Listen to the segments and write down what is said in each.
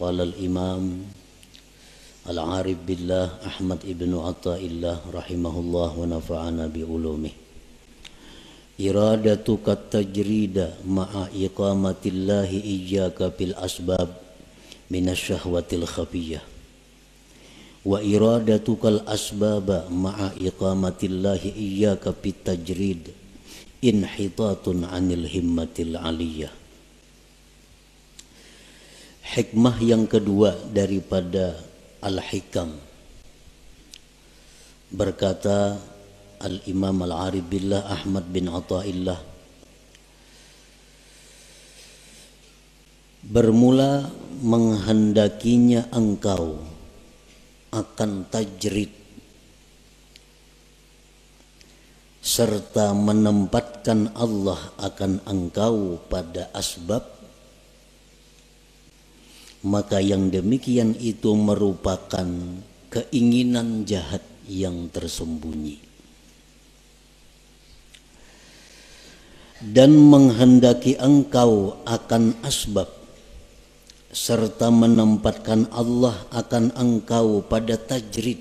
qala al-imam al-arif billah Ahmad ibnu Atta'illah rahimahullah wa nafa'ana bi ulumih. Iradatuka tajrida ma'a iqamatillahi iyyaka bil asbab minasyahwatil khafiyah wa iradatukal asbaba ma'a iqamatillahi iyyaka bit tajrid inhitatun anil himmatil aliyah. Hikmah yang kedua daripada Al-Hikam, berkata Al-Imam Al-Arif Billah Ahmad bin Atta'illah, bermula menghendakinya engkau akan tajrid serta menempatkan Allah akan engkau pada asbab, maka yang demikian itu merupakan keinginan jahat yang tersembunyi. Dan menghendaki engkau akan asbab serta menempatkan Allah akan engkau pada tajrid,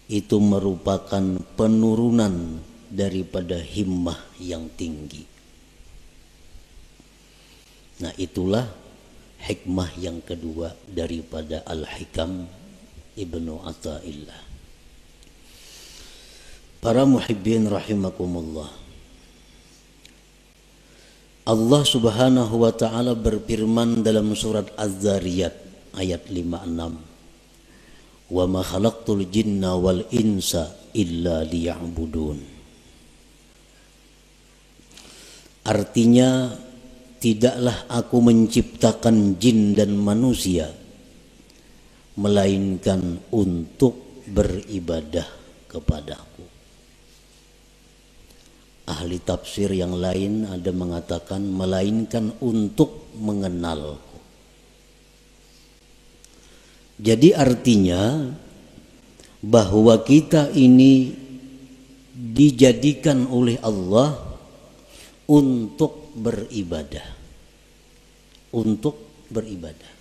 itu merupakan penurunan daripada himmah yang tinggi. Nah, itulah hikmah yang kedua daripada Al-Hikam Ibnu Atta'illah. Para muhibbin rahimakumullah, Allah subhanahu wa ta'ala berfirman dalam surat Az-Zariyat ayat 56, wa ma khalaqtul jinna wal insa illa liya'budun. Artinya, tidaklah aku menciptakan jin dan manusia melainkan untuk beribadah kepadaku. Ahli tafsir yang lain ada mengatakan melainkan untuk mengenalku. Jadi artinya bahwa kita ini dijadikan oleh Allah untuk beribadah, untuk beribadah.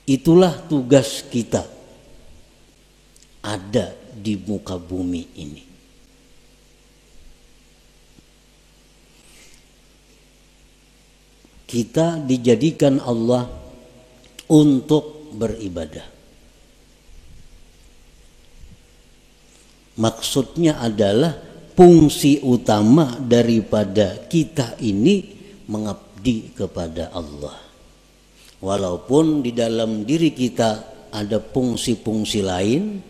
Itulah tugas kita ada di muka bumi ini. Kita dijadikan Allah untuk beribadah. Maksudnya adalah fungsi utama daripada kita ini mengabdi kepada Allah. Walaupun di dalam diri kita ada fungsi-fungsi lain,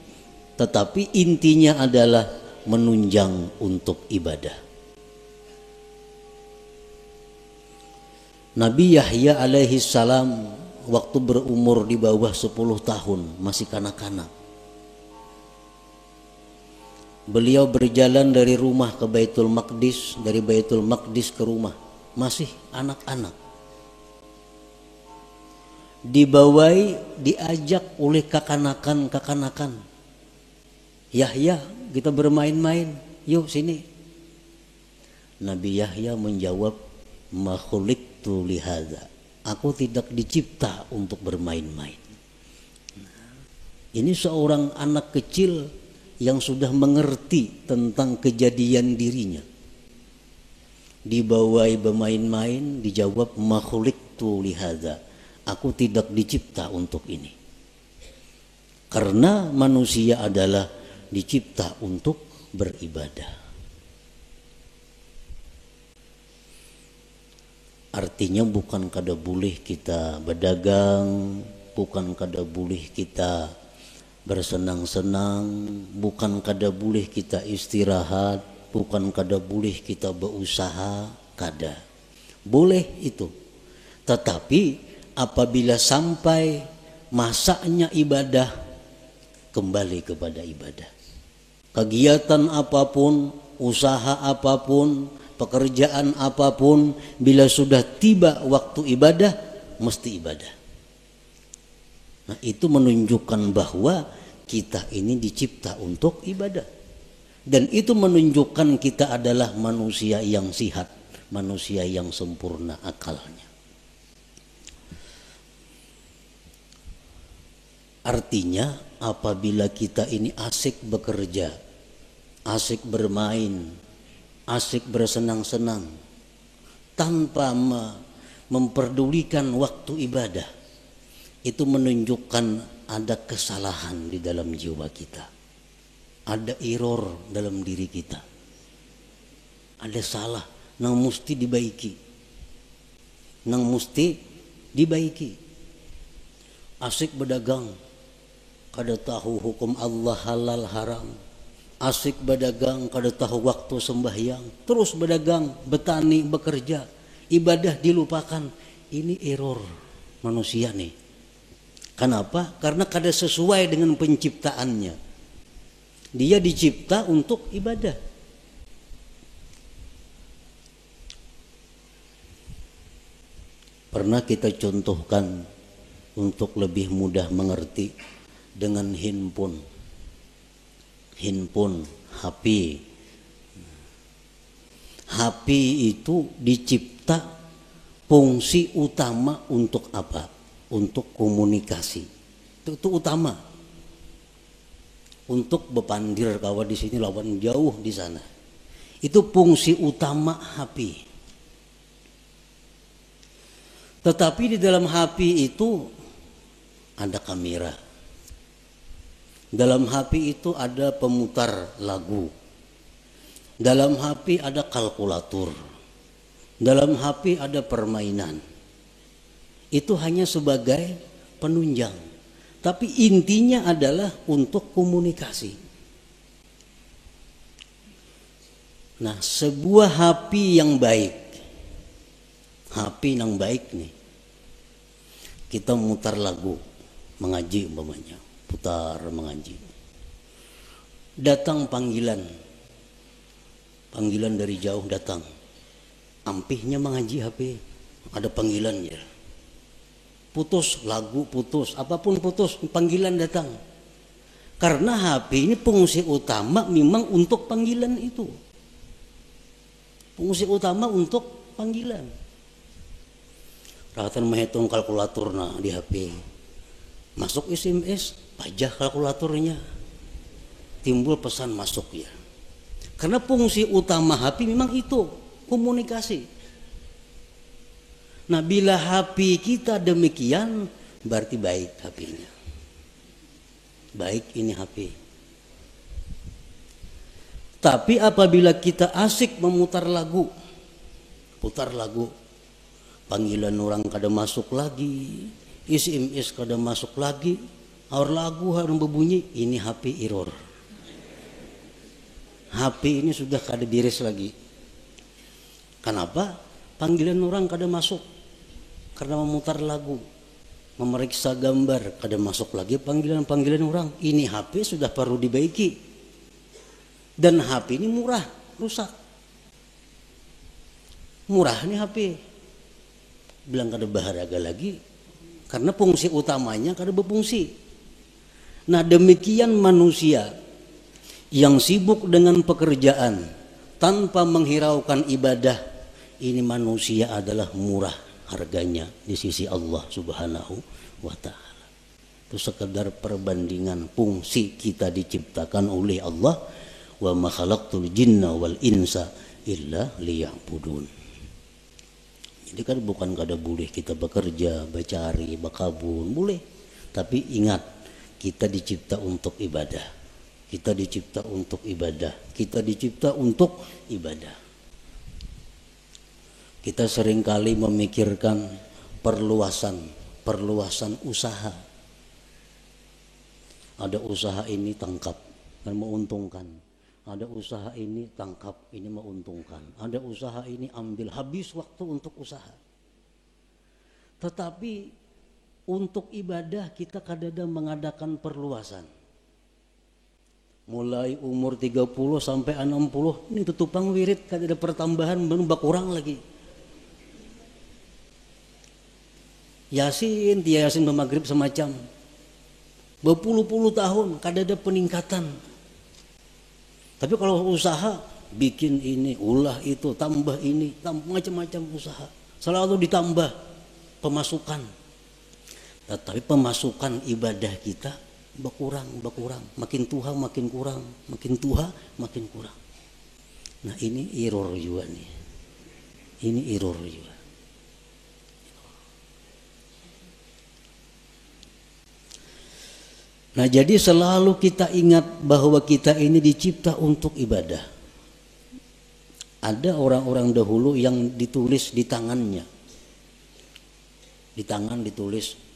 tetapi intinya adalah menunjang untuk ibadah. Nabi Yahya alaihi salam waktu berumur di bawah 10 tahun, masih kanak-kanak, beliau berjalan dari rumah ke Baitul Maqdis, dari Baitul Maqdis ke rumah, masih anak-anak. Dibawai, diajak oleh kakanakan-kakanakan, Yahya, kita bermain-main, yuk sini. Nabi Yahya menjawab, ma khuliqtu lihadza, aku tidak dicipta untuk bermain-main. Ini seorang anak kecil yang sudah mengerti tentang kejadian dirinya. Dibawai bermain-main, dijawab ma khuliqtu lihadza, aku tidak dicipta untuk ini. Karena manusia adalah dicipta untuk beribadah. Artinya bukan kada boleh kita berdagang, bukan kada boleh kita bersenang-senang, bukan kada boleh kita istirahat, bukan kada boleh kita berusaha, kada. Boleh itu. Tetapi apabila sampai masanya ibadah, kembali kepada ibadah. Kegiatan apapun, usaha apapun, pekerjaan apapun, bila sudah tiba waktu ibadah, mesti ibadah. Nah, itu menunjukkan bahwa kita ini dicipta untuk ibadah. Dan itu menunjukkan kita adalah manusia yang sihat, manusia yang sempurna akalnya. Artinya apabila kita ini asik bekerja, asik bermain, asik bersenang-senang, tanpa memperdulikan waktu ibadah, itu menunjukkan ada kesalahan di dalam jiwa kita. Ada error dalam diri kita. Ada salah yang mesti dibaiki. Yang mesti dibaiki. Asik berdagang, kada tahu hukum Allah halal haram. Asik berdagang, kada tahu waktu sembahyang. Terus berdagang, bertani, bekerja, ibadah dilupakan. Ini error manusia nih. Kenapa? Karena kada sesuai dengan penciptaannya. Dia dicipta untuk ibadah. Pernah kita contohkan untuk lebih mudah mengerti dengan handphone, HP. HP itu dicipta fungsi utama untuk apa? Untuk komunikasi. Itu utama. Untuk bepandir kawan di sini lawan jauh di sana. Itu fungsi utama HP. Tetapi di dalam HP itu ada kamera. Dalam HP itu ada pemutar lagu. Dalam HP ada kalkulator. Dalam HP ada permainan. Itu hanya sebagai penunjang. Tapi intinya adalah untuk komunikasi. Nah, sebuah HP yang baik, HP yang baik nih, kita mutar lagu, mengaji umpamanya, putar mengaji. Datang panggilan dari jauh datang, ampihnya mengaji HP, ada panggilannya. Putus lagu, putus apapun putus, panggilan datang. Karena HP ini fungsi utama memang untuk panggilan itu, fungsi utama untuk panggilan. Rawatan menghitung kalkulator nah di HP, masuk SMS, pajak kalkulatornya, timbul pesan masuk ya. Karena fungsi utama HP memang itu komunikasi. Nah, bila HP kita demikian, berarti baik HP-nya. Baik ini HP. Tapi apabila kita asik memutar lagu, putar lagu, panggilan orang kada masuk lagi, SMS kada masuk lagi, aur lagu harus berbunyi, ini HP error. HP ini sudah kada diris lagi. Kenapa? Panggilan orang kada masuk. Karena memutar lagu, memeriksa gambar, kada masuk lagi panggilan orang. Ini HP sudah perlu dibaiki. Dan HP ini murah, rusak. Murah nih HP. Bilang kada berharga lagi karena fungsi utamanya kada berfungsi. Nah, demikian manusia yang sibuk dengan pekerjaan tanpa menghiraukan ibadah, ini manusia adalah murah harganya di sisi Allah Subhanahu wa ta'ala. Itu sekedar perbandingan fungsi kita diciptakan oleh Allah. Wa ma khalaqtul jinna wal insa illa liya'budun. Jadi kan bukan kada boleh kita bekerja, bercari, berkabun, boleh. Tapi ingat, kita dicipta untuk ibadah. Kita dicipta untuk ibadah. Kita dicipta untuk ibadah. Kita seringkali memikirkan perluasan usaha. Ada usaha ini tangkap dan menguntungkan. Ada usaha ini tangkap, ini menguntungkan. Ada usaha ini ambil, habis waktu untuk usaha. Tetapi untuk ibadah kita kadang-kadang mengadakan perluasan. Mulai umur 30 sampai 60, ini tutupang wirid, kada ada pertambahan, berkurang lagi. Yasin, dia Yasin bermaghrib semacam. Berpuluh-puluh tahun, kada ada peningkatan. Tapi kalau usaha, bikin ini, ulah itu, tambah ini, macam-macam usaha. Selalu ditambah pemasukan. Tetapi pemasukan ibadah kita berkurang, makin tua makin kurang, makin tua makin kurang. Nah ini error juga nih, ini error juga. Nah jadi selalu kita ingat bahwa kita ini dicipta untuk ibadah. Ada orang-orang dahulu yang ditulis di tangannya, di tangan ditulis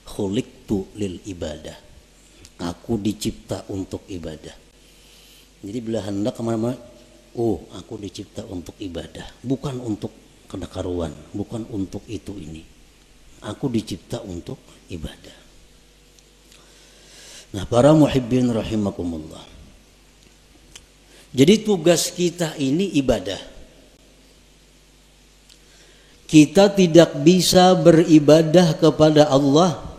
khuliqtu lil ibadah, aku dicipta untuk ibadah. Jadi bila hendak kemana-mana, oh aku dicipta untuk ibadah, bukan untuk kedakaruan, bukan untuk itu ini, aku dicipta untuk ibadah. Nah para muhibbin rahimakumullah, jadi tugas kita ini ibadah. Kita tidak bisa beribadah kepada Allah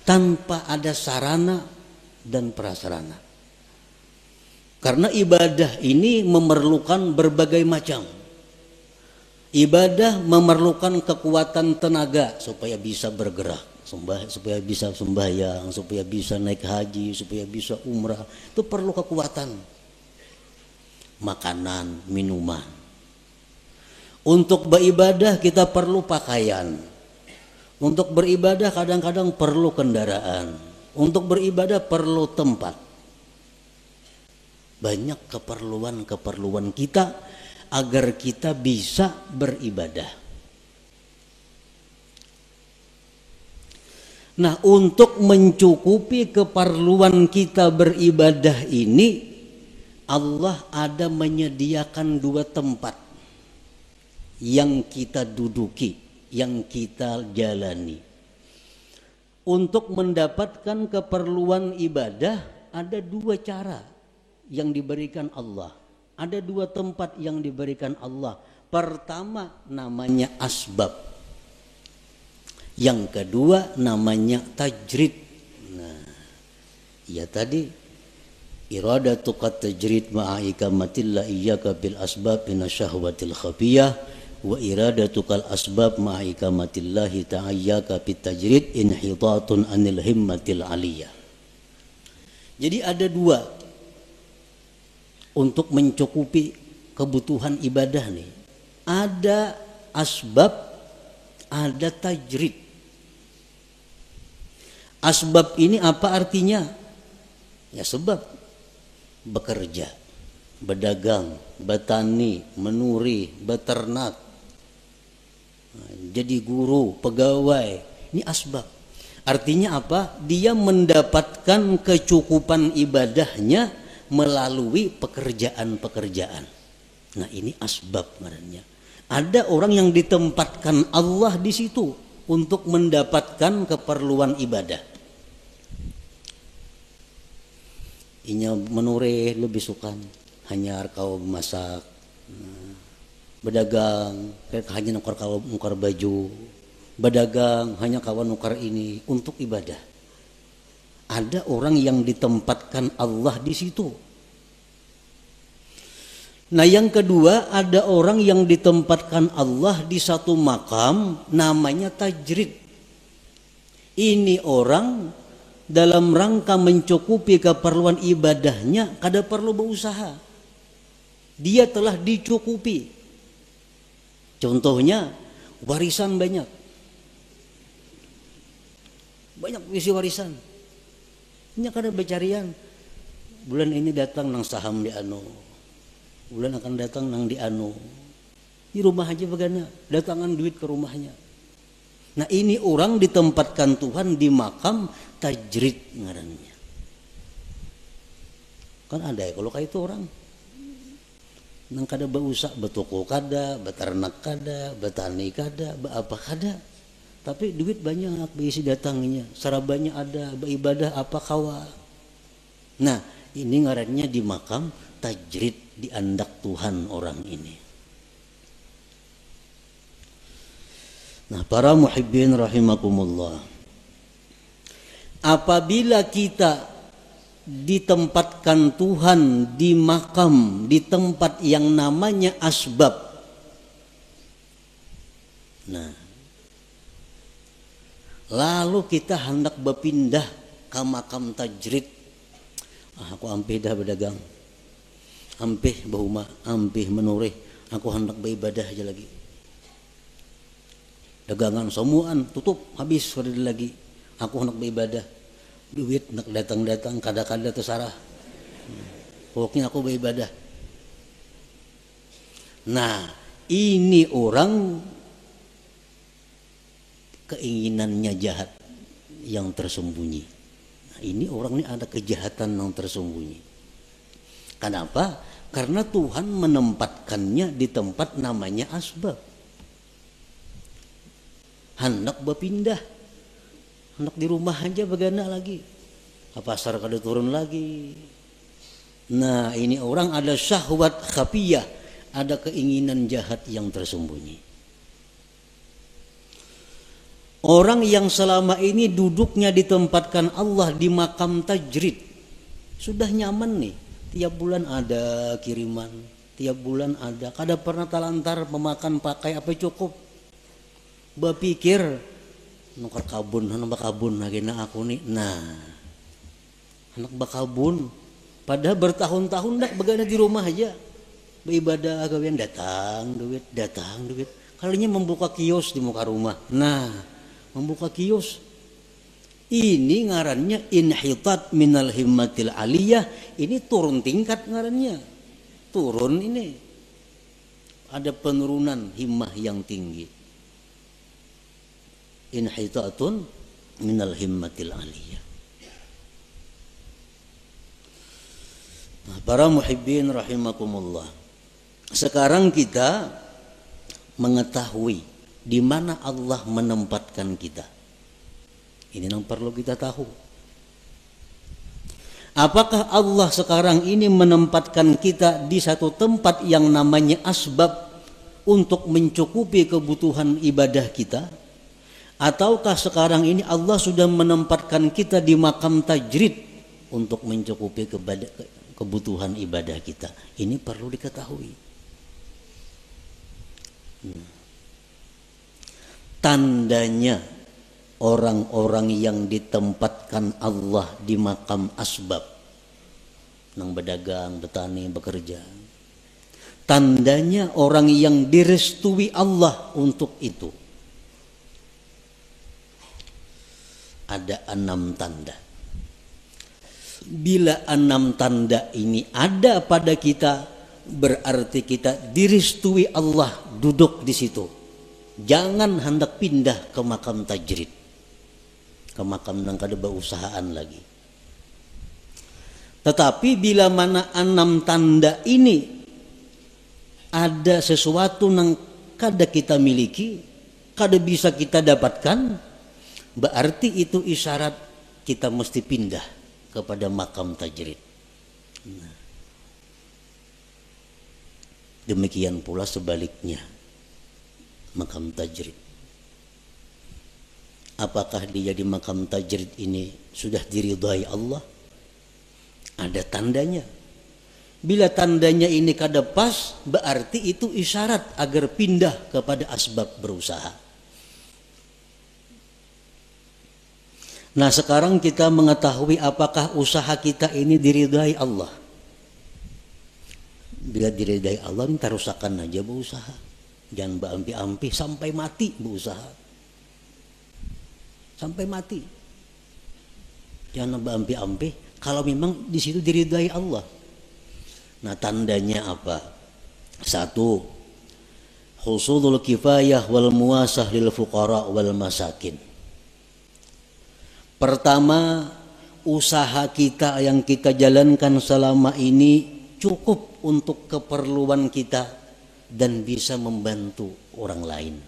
tanpa ada sarana dan prasarana. Karena ibadah ini memerlukan berbagai macam. Ibadah memerlukan kekuatan tenaga supaya bisa bergerak, supaya bisa sembahyang, supaya bisa naik haji, supaya bisa umrah. Itu perlu kekuatan. Makanan, minuman. Untuk beribadah kita perlu pakaian. Untuk beribadah kadang-kadang perlu kendaraan. Untuk beribadah perlu tempat. Banyak keperluan-keperluan kita agar kita bisa beribadah. Nah, untuk mencukupi keperluan kita beribadah ini, Allah ada menyediakan dua tempat yang kita duduki, yang kita jalani. Untuk mendapatkan keperluan ibadah ada dua cara yang diberikan Allah. Ada dua tempat yang diberikan Allah. Pertama namanya asbab. Yang kedua namanya tajrid. Nah, ya tadi iradatu qad tajrid ma'a ikamatillah iyyaka bil asbab minasyahwatil khafiyah wa iradatu kal asbab ma'a ikamatillahi ta'ayyaka bit tajrid inhitatun anil himmatil aliyah. Jadi ada dua untuk mencukupi kebutuhan ibadah nih. Ada asbab, ada tajrid. Asbab ini apa artinya? Ya sebab bekerja, berdagang, bertani, menuri, beternak, jadi guru, pegawai. Ini asbab. Artinya apa? Dia mendapatkan kecukupan ibadahnya melalui pekerjaan-pekerjaan. Nah ini asbab namanya. Ada orang yang ditempatkan Allah di situ untuk mendapatkan keperluan ibadah. Inya menure lebih suka hanya kau masak, berdagang hanya nukar baju, berdagang hanya kawan nukar ini untuk ibadah. Ada orang yang ditempatkan Allah di situ. Nah yang kedua, ada orang yang ditempatkan Allah di satu makam namanya tajrid. Ini orang dalam rangka mencukupi keperluan ibadahnya kada perlu berusaha. Dia telah dicukupi. Contohnya warisan banyak. Banyak isi warisan. Ini kada becarian. Bulan ini datang nang saham di anu. Bulan akan datang nang di anu. Di rumah aja begana, datangan duit ke rumahnya. Nah ini orang ditempatkan Tuhan di makam tajrid ngarannya. Kan ada ya kalau kayak itu orang. Nang kada berusaha, betoko kada, beternak kada, betani kada, apa kada. Tapi duit banyak berisi datangnya, sarabanya ada, beribadah apa kawa. Nah ini ngarannya di makam tajrid, diandak Tuhan orang ini. Nah para muhibbin rahimakumullah, apabila kita ditempatkan Tuhan di makam, di tempat yang namanya asbab, nah Lalu kita hendak berpindah ke makam tajrid. Aku ampih dah berdagang, ampih bahuma, ampih menurih. Aku hendak beribadah aja lagi. Dagangan semuaan tutup habis sudah lagi. Aku hendak beribadah. Duit hendak datang-datang, kada-kada terserah. Pokoknya aku beribadah. Nah, ini orang keinginannya jahat yang tersembunyi. Nah, ini orang ini ada kejahatan yang tersembunyi. Kenapa? Karena Tuhan menempatkannya di tempat namanya asbab. Hendak berpindah, hendak di rumah aja begana lagi, pasar kada turun lagi. Nah, ini orang ada syahwat khafiyah, ada keinginan jahat yang tersembunyi. Orang yang selama ini duduknya ditempatkan Allah di makam tajrid, sudah nyaman nih. Tiap bulan ada kiriman, tiap bulan ada. Kada pernah talantar memakan pakai apa cukup. Berpikir nukar kabun, anak bakabun lagi na aku nih. Nah, anak bakabun. Padahal bertahun-tahun dah begana di rumah aja. Beribadah agawian datang duit. Kalinya membuka kios di muka rumah. Nah, membuka kios. Ini ngarannya inhitat minal himmatil aliyah. Ini turun tingkat ngarannya. Turun ini. Ada penurunan himmah yang tinggi. Inhitatun minal himmatil aliyah. Nah, para muhibbin rahimakumullah. Sekarang kita mengetahui di mana Allah menempatkan kita. Ini yang perlu kita tahu. Apakah Allah sekarang ini menempatkan kita di satu tempat yang namanya asbab untuk mencukupi kebutuhan ibadah kita? Ataukah sekarang ini Allah sudah menempatkan kita di makam tajrid untuk mencukupi kebutuhan ibadah kita? Ini perlu diketahui. Tandanya orang-orang yang ditempatkan Allah di makam asbab, nang berdagang, bertani, bekerja. Tandanya orang yang direstui Allah untuk itu. Ada 6 tanda. Bila 6 tanda ini ada pada kita, berarti kita direstui Allah duduk di situ. Jangan hendak pindah ke makam tajrid, ke makam nang kada berusahaan lagi. Tetapi bila mana 6 tanda ini ada sesuatu nang kada kita miliki, kada bisa kita dapatkan, berarti itu isyarat kita mesti pindah kepada makam tajrid. Nah, demikian pula sebaliknya makam tajrid. Apakah dia di makam tajrid ini sudah diridhai Allah? Ada tandanya. Bila tandanya ini kada pas, berarti itu isyarat agar pindah kepada asbab berusaha. Nah, sekarang kita mengetahui apakah usaha kita ini diridhai Allah. Bila diridhai Allah, minta rusakan aja berusaha. Jangan berampi-ampi sampai mati berusaha. Sampai mati. Jangan berampi-ampi kalau memang di situ diridhai Allah. Nah, tandanya apa? 1, husulul kifayah wal muasah lil fuqara wal masakin. Pertama, usaha kita yang kita jalankan selama ini cukup untuk keperluan kita dan bisa membantu orang lain.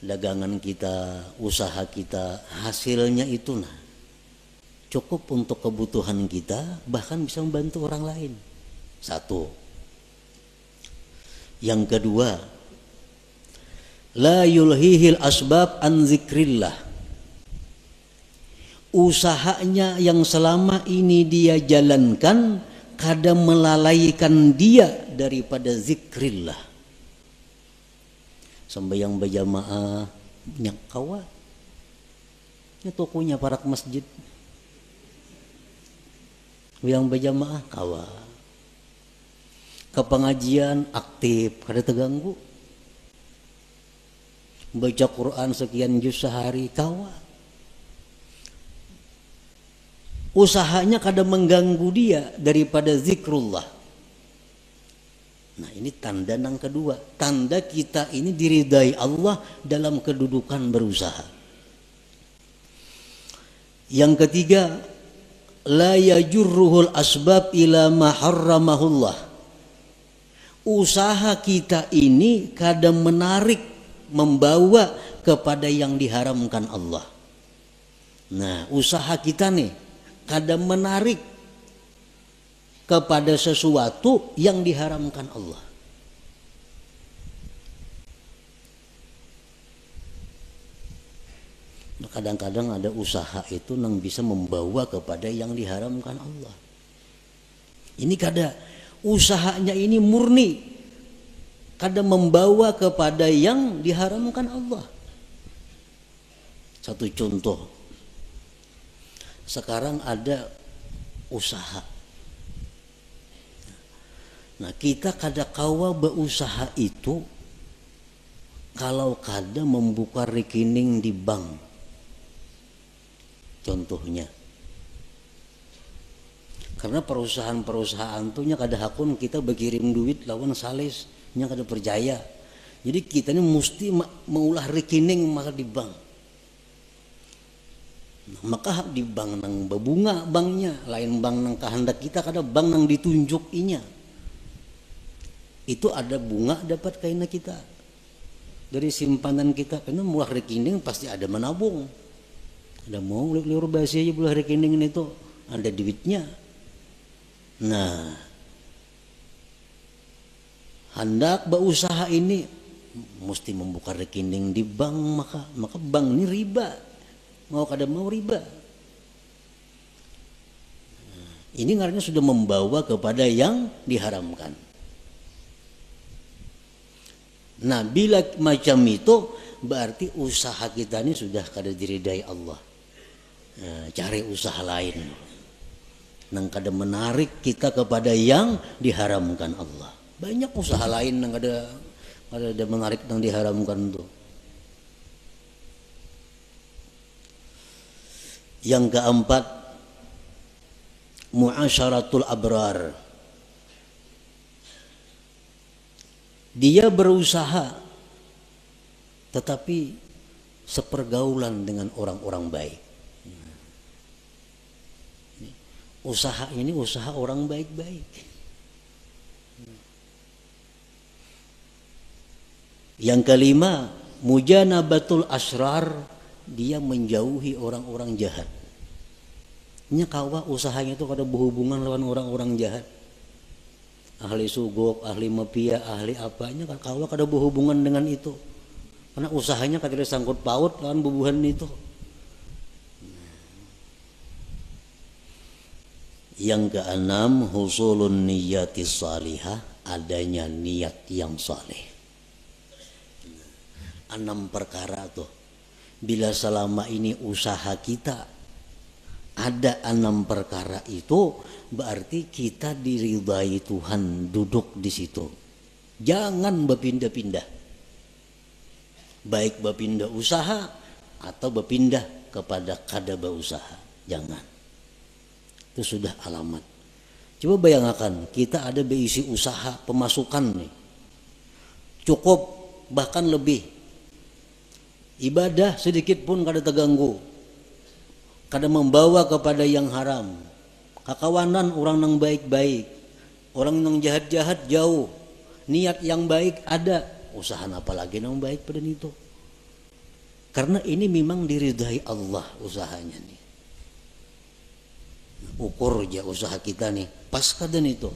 Dagangan kita, usaha kita, hasilnya itu cukup untuk kebutuhan kita, bahkan bisa membantu orang lain. 1. Yang kedua, la yulhihil asbab an zikrillah. Usahanya yang selama ini dia jalankan kada melalaikan dia daripada zikrillah. Sembahyang berjamaah nyak kawa nya tokonya parak masjid yang berjamaah kawa ke pengajian aktif kada terganggu baca Quran sekian juz sehari kawa usahanya kada mengganggu dia daripada zikrullah. Nah ini tanda yang kedua, tanda kita ini diridai Allah dalam kedudukan berusaha. Yang ketiga, la yajurruhul asbab ila ma harramahullah. Usaha kita ini kadang menarik, membawa kepada yang diharamkan Allah. Nah usaha kita nih kadang menarik kepada sesuatu yang diharamkan Allah. Kadang-kadang ada usaha itu yang bisa membawa kepada yang diharamkan Allah. Ini kada usahanya ini murni, kada membawa kepada yang diharamkan Allah. Satu contoh, sekarang ada usaha. Nah kita kada kawa berusaha itu kalau kada membuka rekening di bank. Contohnya, karena perusahaan-perusahaan tuh nya kada hakun kita berkirim duit lawan sales nya kada percaya. Jadi kita ini mesti mengulah rekening maka di bank. Nah, maka di bank nang berbunga banknya, lain bank nang kehendak kita kada bank nang ditunjuk inya. Itu ada bunga dapat kaina kita dari simpanan kita, karena mulah rekening pasti ada menabung. Ada mau liur basi aja mulah rekening itu ada duitnya. Nah, hendak berusaha ini mesti membuka rekening di bank, maka bank ini riba. Mau kada mau riba. Ini ngarannya sudah membawa kepada yang diharamkan. Nah bila macam itu berarti usaha kita ini sudah kada diridai Allah. Nah, cari usaha lain nang kada menarik kita kepada yang diharamkan Allah. Banyak usaha lain nang kada menarik nang diharamkan itu. Yang keempat, muasyaratul abrar. Dia berusaha tetapi sepergaulan dengan orang-orang baik. Usaha ini usaha orang baik-baik. Yang kelima, mujanabatul asrar, dia menjauhi orang-orang jahat. Nya kawa usahanya itu kada berhubungan lawan orang-orang jahat. Ahli sugok, ahli mafia, ahli apanya kan kawa kada berhubungan dengan itu. Karena usahanya kada sangkut paut lawan bubuhan itu. Yang keenam, husulun niyati salihah, adanya niat yang saleh. 6 perkara tuh. Bila selama ini usaha kita ada 6 perkara itu, berarti kita diridai Tuhan duduk di situ. Jangan berpindah-pindah. Baik berpindah usaha atau berpindah kepada kada berusaha. Jangan. Itu sudah alamat. Coba bayangkan kita ada berisi usaha pemasukan nih. Cukup bahkan lebih. Ibadah sedikit pun kada terganggu. Kada membawa kepada yang haram. Kakawanan orang yang baik-baik. Orang yang jahat-jahat jauh. Niat yang baik ada. Usaha apa lagi yang baik pada itu. Karena ini memang diridai Allah usahanya nih. Ukur aja usaha kita nih. Pas kada itu.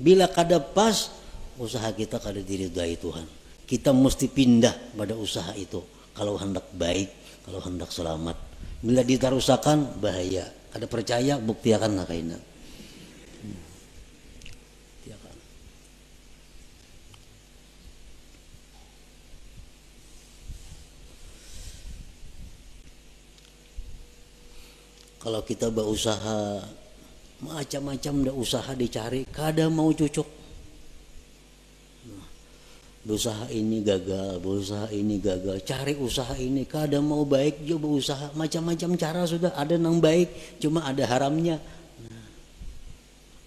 Bila kada pas, usaha kita kada diridai Tuhan. Kita mesti pindah pada usaha itu. Kalau hendak baik, kalau hendak selamat. Bila ditarusakan bahaya. Kada percaya bukti akan nakaina. Kalau kita berusaha macam-macam dah usaha dicari, kada mau cucuk. Berusaha ini gagal, cari usaha ini kada mau baik juga berusaha macam-macam cara sudah ada nang baik, cuma ada haramnya.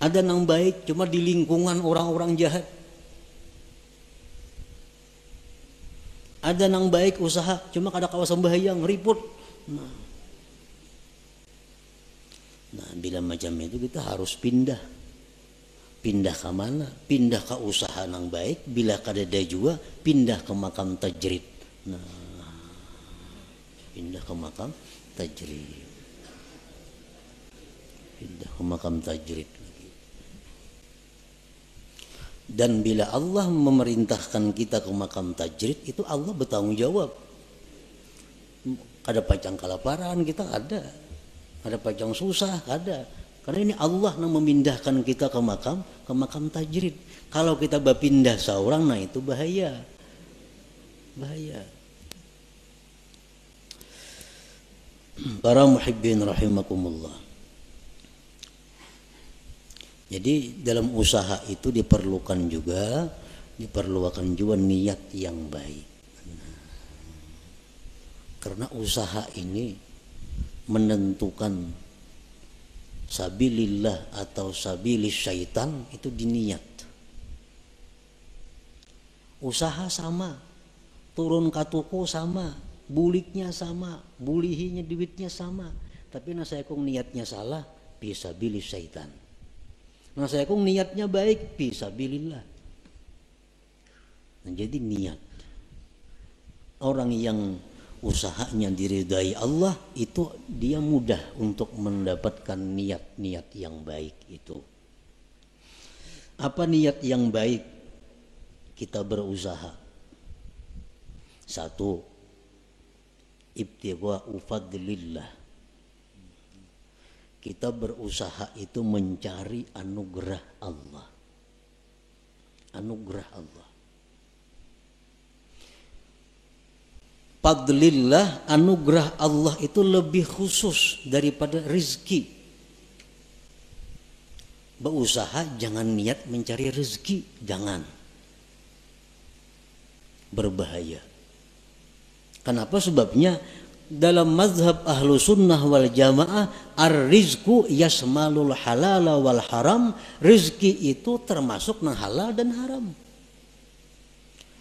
Ada nang baik cuma di lingkungan orang-orang jahat. Ada nang baik usaha cuma kada kawasan bahaya ribut. Nah, bila macam itu kita harus pindah ke mana? Pindah ke usaha nang baik. Bila kadada juga pindah ke makam tajrid. Nah, pindah ke makam tajrid. Pindah ke makam tajrid lagi. Dan bila Allah memerintahkan kita ke makam tajrid, itu Allah bertanggung jawab. Ada pacang kelaparan kita ada pacang susah ada. Karena ini Allah yang memindahkan kita ke makam tajrid. Kalau kita berpindah seorang, nah itu bahaya. Para muhibbin rahimakumullah. Jadi dalam usaha itu diperlukan juga niat yang baik. Karena usaha ini menentukan sabilillah atau sabilis syaitan itu diniat. Usaha sama, turun katuku sama, buliknya sama, bulihinya duitnya sama, tapi saya kong niatnya salah, fisabilis syaitan. Saya kong niatnya baik, fisabilillah. Nah, jadi niat. Orang yang usahanya diridai Allah itu dia mudah untuk mendapatkan niat-niat yang baik itu. Apa niat yang baik kita berusaha? Satu, ibtigha'u fadlillah. Kita berusaha itu mencari anugerah Allah. Anugerah Allah. Fadlillah, anugerah Allah itu lebih khusus daripada rezeki. Berusaha jangan niat mencari rezeki, jangan. Berbahaya. Kenapa? Sebabnya dalam mazhab ahlu sunnah wal jamaah ar-rizku yasmalul halala wal haram. Rezeki itu termasuk nang halal dan haram.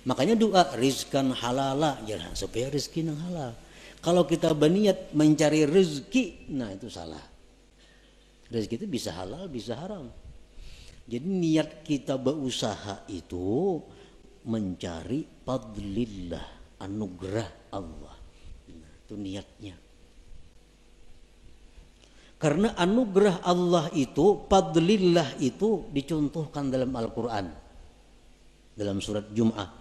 Makanya doa rizkan halala, jangan supaya rezeki nang halal. Kalau kita berniat mencari rezeki, nah itu salah. Rezeki itu bisa halal, bisa haram. Jadi niat kita berusaha itu mencari fadlillah, anugerah Allah. Nah, itu niatnya. Karena anugerah Allah itu, fadlillah itu dicontohkan dalam Al-Quran. Dalam surat Jum'ah.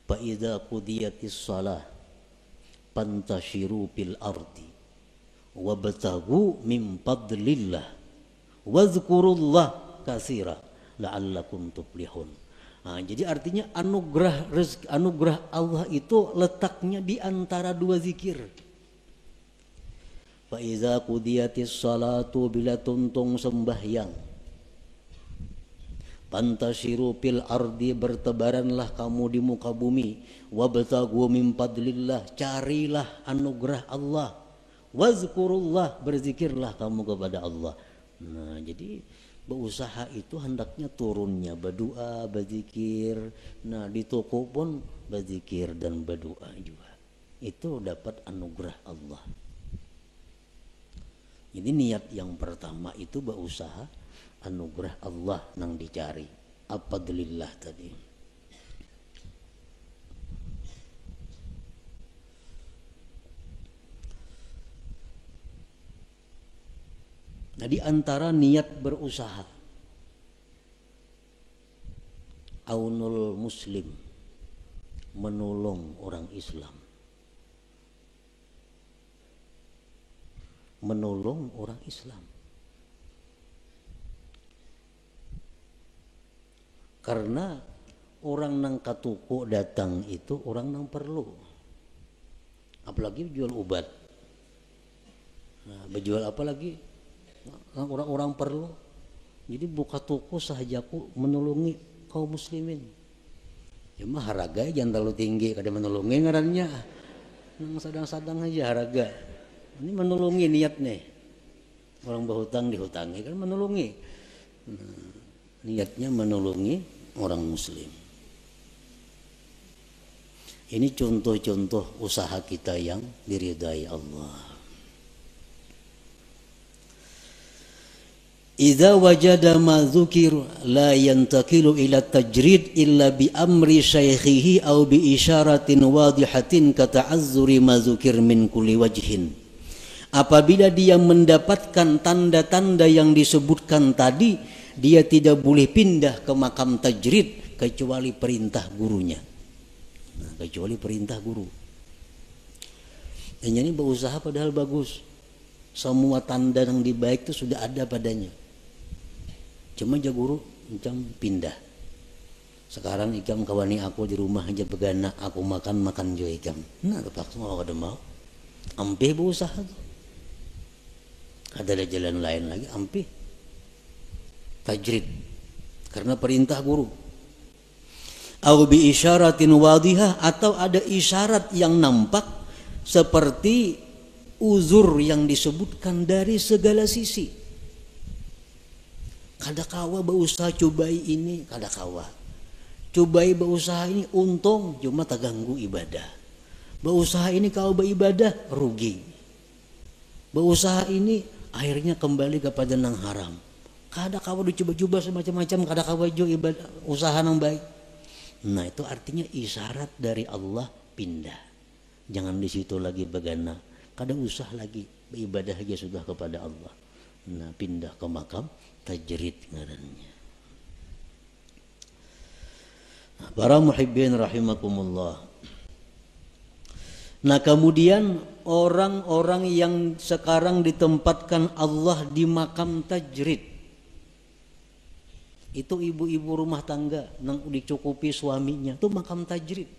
Fa'idha qudiyatis salah fantashiru fil ardi wabtaghu min fadlillah wadhkurullah katsira la'allakum tuflihun. Nah, jadi artinya anugerah rezeki, anugerah Allah itu letaknya di antara dua zikir. Fa'idha qudiyatis salatu, bila tuntung sembahyang, fantasiru fil ardi, bertebaranlah kamu di muka bumi, wabtaghu min fadlillah, carilah anugerah Allah, wazkurullah, berzikirlah kamu kepada Allah. Nah, jadi berusaha itu hendaknya turunnya berdoa, berzikir. Nah, di toko pun berzikir dan berdoa juga. Itu dapat anugerah Allah. Jadi niat yang pertama itu berusaha anugerah Allah nang dicari. Fadlillah tadi. Nah, di antara niat berusaha, aunul muslim, menolong orang Islam. Menolong orang Islam. Karena orang nang katuku datang itu orang nang perlu. Apalagi jual obat. Nah, berjual apa lagi? Orang-orang perlu. Jadi buka toko sahajaku menolongi kaum muslimin. Ya mah harga jangan terlalu tinggi kada menolongi ngarannya. Nang sadang-sadang aja harga. Ini menolongi niat nih. Orang berhutang dihutangi kan menolongi. Nah, niatnya menolongi orang muslim. Ini contoh-contoh usaha kita yang diridai Allah. Idza wajada ma dzukir la yantaqilu ila tajrid illa bi amri syaikhihi aw bi isyaratin wadihatin ka ta'azzuri ma dzukir min kulli wajhin. Apabila dia mendapatkan tanda-tanda yang disebutkan tadi, dia tidak boleh pindah ke makam tajrid kecuali perintah gurunya. Nah, kecuali perintah guru. Dan ini berusaha padahal bagus. Semua tanda yang dibaik itu sudah ada padanya. Cuma aja guru macam pindah. Sekarang ikam kawani aku di rumah aja begana, aku makan jo ikam. Nah, terpaksa mau ada mau. Ampih berusaha tuh. Ada jalan lain lagi, ampih. Tajrid. Karena perintah guru. Au bi isyaratin wadihah, atau ada isyarat yang nampak seperti uzur yang disebutkan dari segala sisi. Kada kawa berusaha cobai ini, kada kawa. Cobai berusaha ini untung, cuma terganggu ibadah. Berusaha ini kau beribadah rugi. Berusaha ini akhirnya kembali kepada nang haram. Kada kawa dicoba-coba semacam-macam, kada kawa jo ibadah usaha nang baik. Nah, itu artinya isyarat dari Allah pindah. Jangan di situ lagi begana. Kada usah lagi beribadah aja sudah kepada Allah. Nah, pindah ke makam tajrid ngarannya. Nah, para muhibbin rahimakumullah. Nah, kemudian orang-orang yang sekarang ditempatkan Allah di makam tajrid, itu ibu-ibu rumah tangga yang dicukupi suaminya, itu makam tajrid.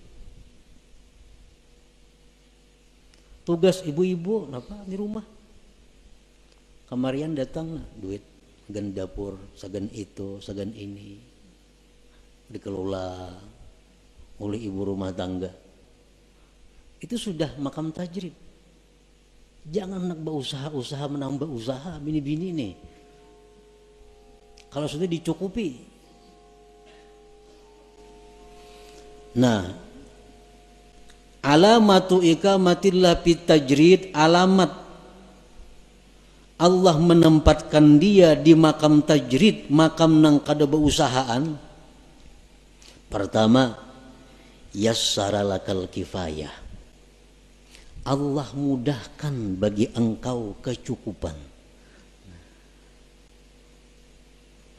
Tugas ibu-ibu apa di rumah? Kamarian datang nah, duit sagan dapur, sagan itu, sagan ini dikelola oleh ibu rumah tangga. Itu sudah makam tajrid. Jangan nak berusaha menambah usaha bini-bini nih. Kalau sudah dicukupi. Nah, alamatu ikamatillah fit tajrid, alamat Allah menempatkan dia di makam tajrid, makam nang kada berusahaan. Pertama, yassara lakal kifayah. Allah mudahkan bagi engkau kecukupan.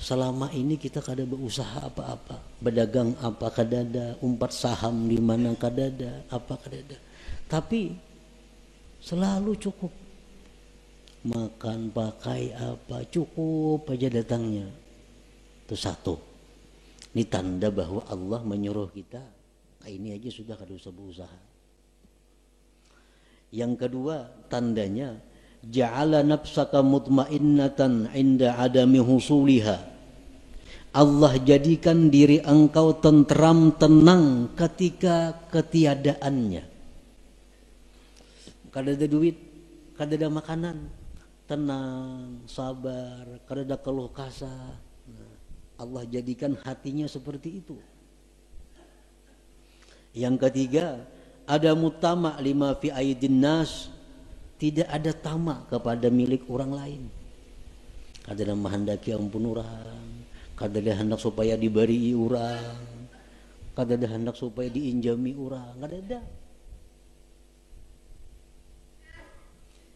Selama ini kita kada berusaha apa-apa, berdagang apa kadada, umpat saham di mana kadada, apa kadada. Tapi selalu cukup. Makan, pakai apa, cukup aja datangnya. Itu satu. Ini tanda bahwa Allah menyuruh kita, ini aja sudah kada usah berusaha. Yang kedua, tandanya ja'ala nafsaka mutmainnatan 'inda adami husuliha. Allah jadikan diri engkau tentram, tenang ketika ketiadaannya. Kada ada duit, kada ada makanan, tenang, sabar, kada ada keluh kesah. Nah, Allah jadikan hatinya seperti itu. Yang ketiga, ada mutama lima fi aidin nas, tidak ada tamak kepada milik orang lain. Kada ada menghendaki ampun orang, kada ada hendak supaya diberi orang, kada ada hendak supaya diinjami orang, kada ada.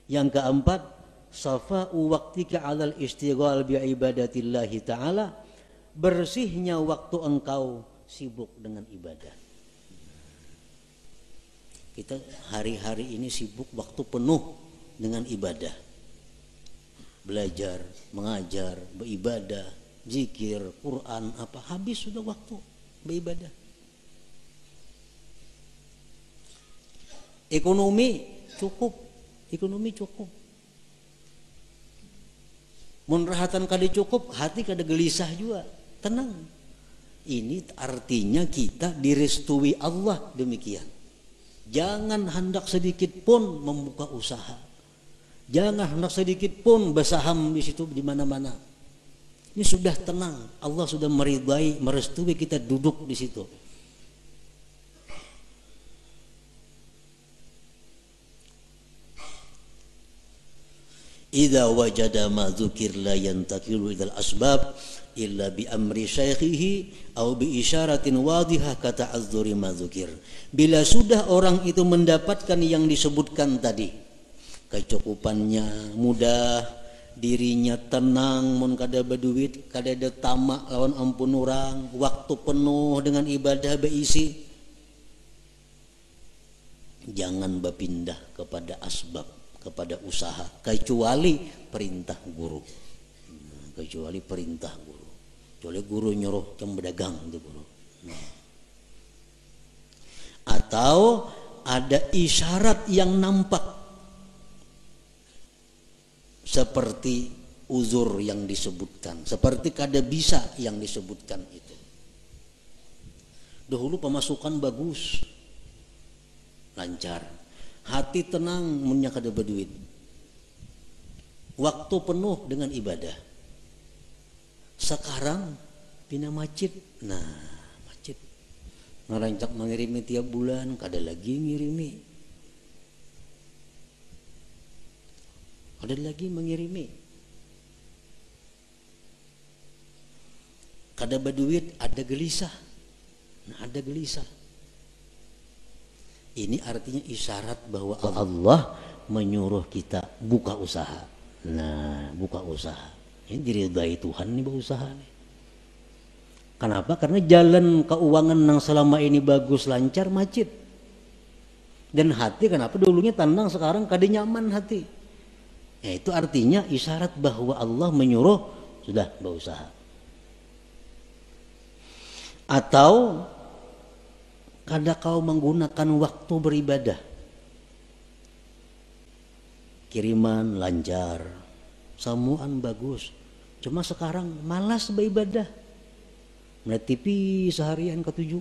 Yang keempat, safa'u waqtika 'alal istighal bi ibadatillahi ta'ala, bersihnya waktu engkau sibuk dengan ibadah. Kita hari-hari ini sibuk waktu penuh dengan ibadah. Belajar, mengajar, beribadah, zikir, Quran, apa habis sudah waktu beribadah. Ekonomi cukup. Mun rahatan kada cukup, hati kada gelisah juga. Tenang. Ini artinya kita direstui Allah demikian. Jangan hendak sedikit pun membuka usaha. Jangan hendak sedikit pun bersaham di situ di mana-mana. Ini sudah tenang. Allah sudah meridai, merestui kita duduk di situ. Idza wajada ma dzukir la yantakilu ilal asbab illa bi amri syaikhihi au bi isyaratin wadihah kata azzuri ma dzukir. Bila sudah orang itu mendapatkan yang disebutkan tadi, kecukupannya mudah, dirinya tenang, mun kada berduit, kada ada tamak lawan ampun orang, waktu penuh dengan ibadah beisi, jangan berpindah kepada asbab, kepada usaha, kecuali perintah guru. Kecuali perintah guru. Kecuali guru nyuruh yang berdagang itu guru. Atau ada isyarat yang nampak seperti uzur yang disebutkan, seperti kada bisa yang disebutkan itu. Dahulu pemasukan bagus, lancar, hati tenang, munnya kada berduit, waktu penuh dengan ibadah. Sekarang pina macet, nah macet, ngerancak mengirimi tiap bulan, kada lagi ngirimi, kada lagi mengirimi, kada berduit, ada gelisah, nah ada gelisah. Ini artinya isyarat bahwa Allah menyuruh kita buka usaha. Nah, buka usaha. Ini diridai Tuhan nih berusaha nih. Kenapa? Karena jalan keuangan yang selama ini bagus, lancar, macet. Dan hati kenapa dulunya tenang, sekarang kada nyaman hati. Ya, itu artinya isyarat bahwa Allah menyuruh sudah berusaha. Atau kada kau menggunakan waktu beribadah, kiriman lancar, samuan bagus, cuma sekarang malas beribadah, melihat TV seharian ke-7,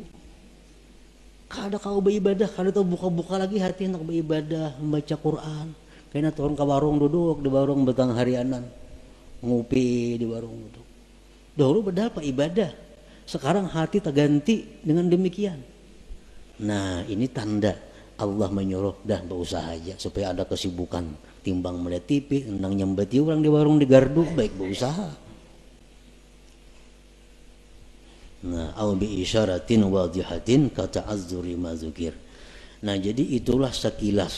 kada kau beribadah, kada tahu buka-buka lagi hati hendak beribadah, membaca Quran, kayaknya turun ke warung duduk di warung betang harianan, ngopi di warung duduk. Dahulu berapa ibadah, sekarang hati terganti dengan demikian. Nah, ini tanda Allah menyuruh dah berusaha aja supaya ada kesibukan, timbang melihat TV, nang nyambati orang di warung di gardu, baik berusaha. Nah, au bi isyaratin wadihatin kata azzuri ma dzukir. Nah, jadi itulah sekilas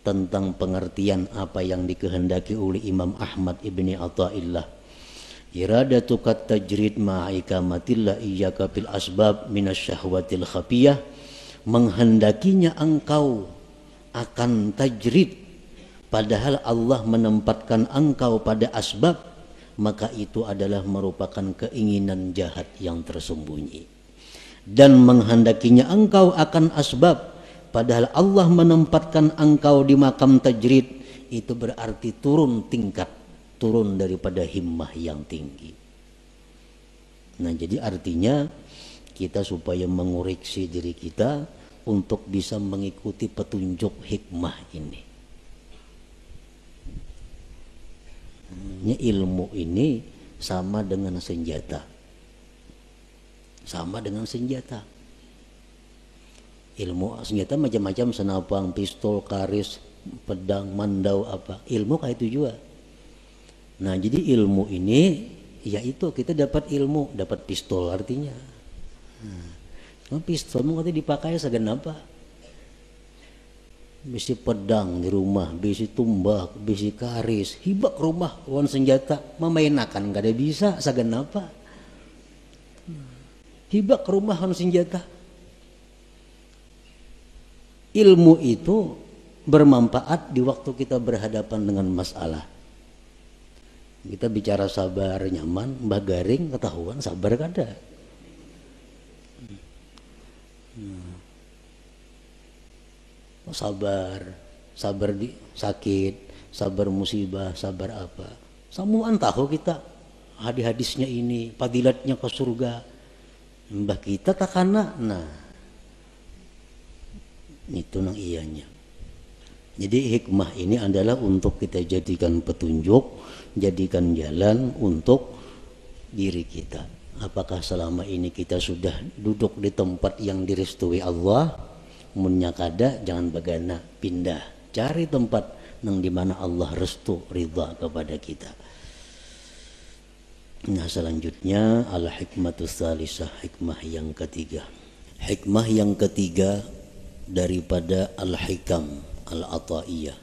tentang pengertian apa yang dikehendaki oleh Imam Ahmad ibni Athaillah. Iradatu kat tajrid ma'ikamatillah iyyaka fil asbab minasyahwatil khafiyah, menghendakinya engkau akan tajrid padahal Allah menempatkan engkau pada asbab, maka itu adalah merupakan keinginan jahat yang tersembunyi. Dan menghendakinya engkau akan asbab padahal Allah menempatkan engkau di makam tajrid, itu berarti turun tingkat, turun daripada himmah yang tinggi. Nah, jadi artinya kita supaya mengoreksi diri kita untuk bisa mengikuti petunjuk hikmah ini. Ilmu ini sama dengan senjata. Sama dengan senjata. Ilmu senjata macam-macam, senapang, pistol, karis, pedang, mandau apa. Ilmu kayak itu juga. Nah, jadi ilmu ini yaitu kita dapat ilmu, dapat pistol artinya. Pistol mau dipakai segenapa? Bisi pedang di rumah, bisi tumbak, bisi karis, hibak rumah wan senjata, memainakan gak ada bisa segenapa? Hibak rumah wan senjata. Ilmu itu bermanfaat di waktu kita berhadapan dengan masalah. Kita bicara sabar nyaman, mbah garing ketahuan sabar kada. Sabar di sakit, sabar musibah, sabar apa? Samuan tahu kita hadis-hadisnya ini, fadilatnya ke surga. Mbah kita takana, nah itu nang iyanya. Jadi hikmah ini adalah untuk kita jadikan petunjuk, jadikan jalan untuk diri kita. Apakah selama ini kita sudah duduk di tempat yang direstui Allah? Munnya kada jangan bagana, pindah, cari tempat nang di mana Allah restu ridha kepada kita. Nah, selanjutnya al-hikmatus salisah, hikmah yang ketiga. Hikmah yang ketiga daripada al-hikam al-ataiyah.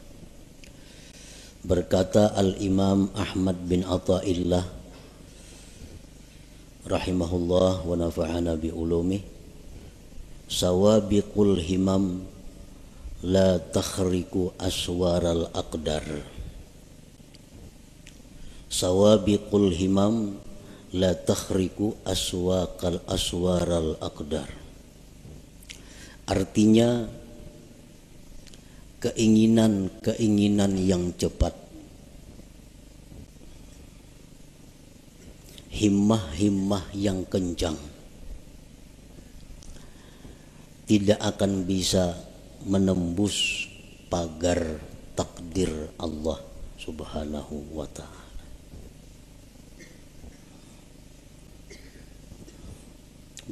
Berkata al-Imam Ahmad bin Athaillah rahimahullah wa nafa'ana bi ulumi, sawabiqul himam la takhriku aswaral aqdar. Sawabiqul himam la takhriku aswaral aqdar. Artinya keinginan yang cepat, himmah yang kencang tidak akan bisa menembus pagar takdir Allah Subhanahu wa ta'ala.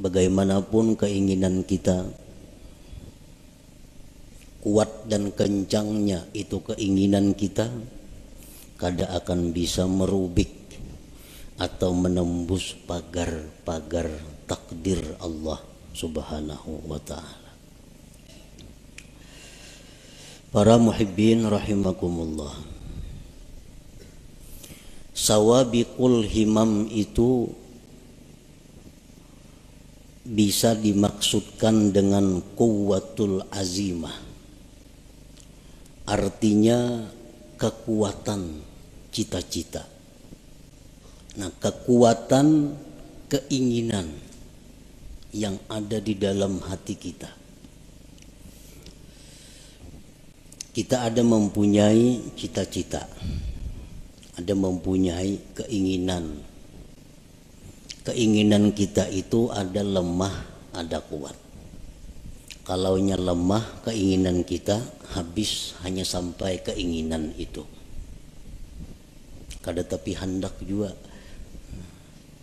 Bagaimanapun keinginan kita, kuat dan kencangnya itu keinginan kita, kada akan bisa merubik atau menembus pagar-pagar takdir Allah Subhanahu wa ta'ala. Para muhibbin rahimakumullah, sawabiqul himam itu bisa dimaksudkan dengan quwwatul azimah. Artinya kekuatan cita-cita. Nah, kekuatan keinginan yang ada di dalam hati kita. Kita ada mempunyai cita-cita, ada mempunyai keinginan. Keinginan kita itu ada lemah, ada kuat. Kalaunya lemah keinginan kita, habis hanya sampai keinginan itu. Kada tapi hendak juga.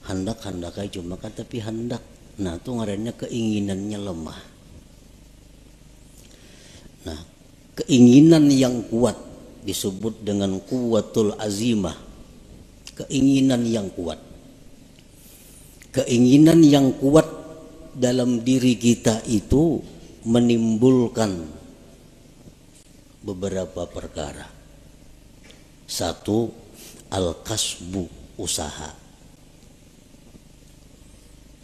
Hendak aja cuma kada tapi hendak. Nah, itu ngarannya keinginannya lemah. Nah, keinginan yang kuat disebut dengan quwwatul azimah. Keinginan yang kuat. Keinginan yang kuat dalam diri kita itu menimbulkan beberapa perkara. Satu, al-kasbu, usaha.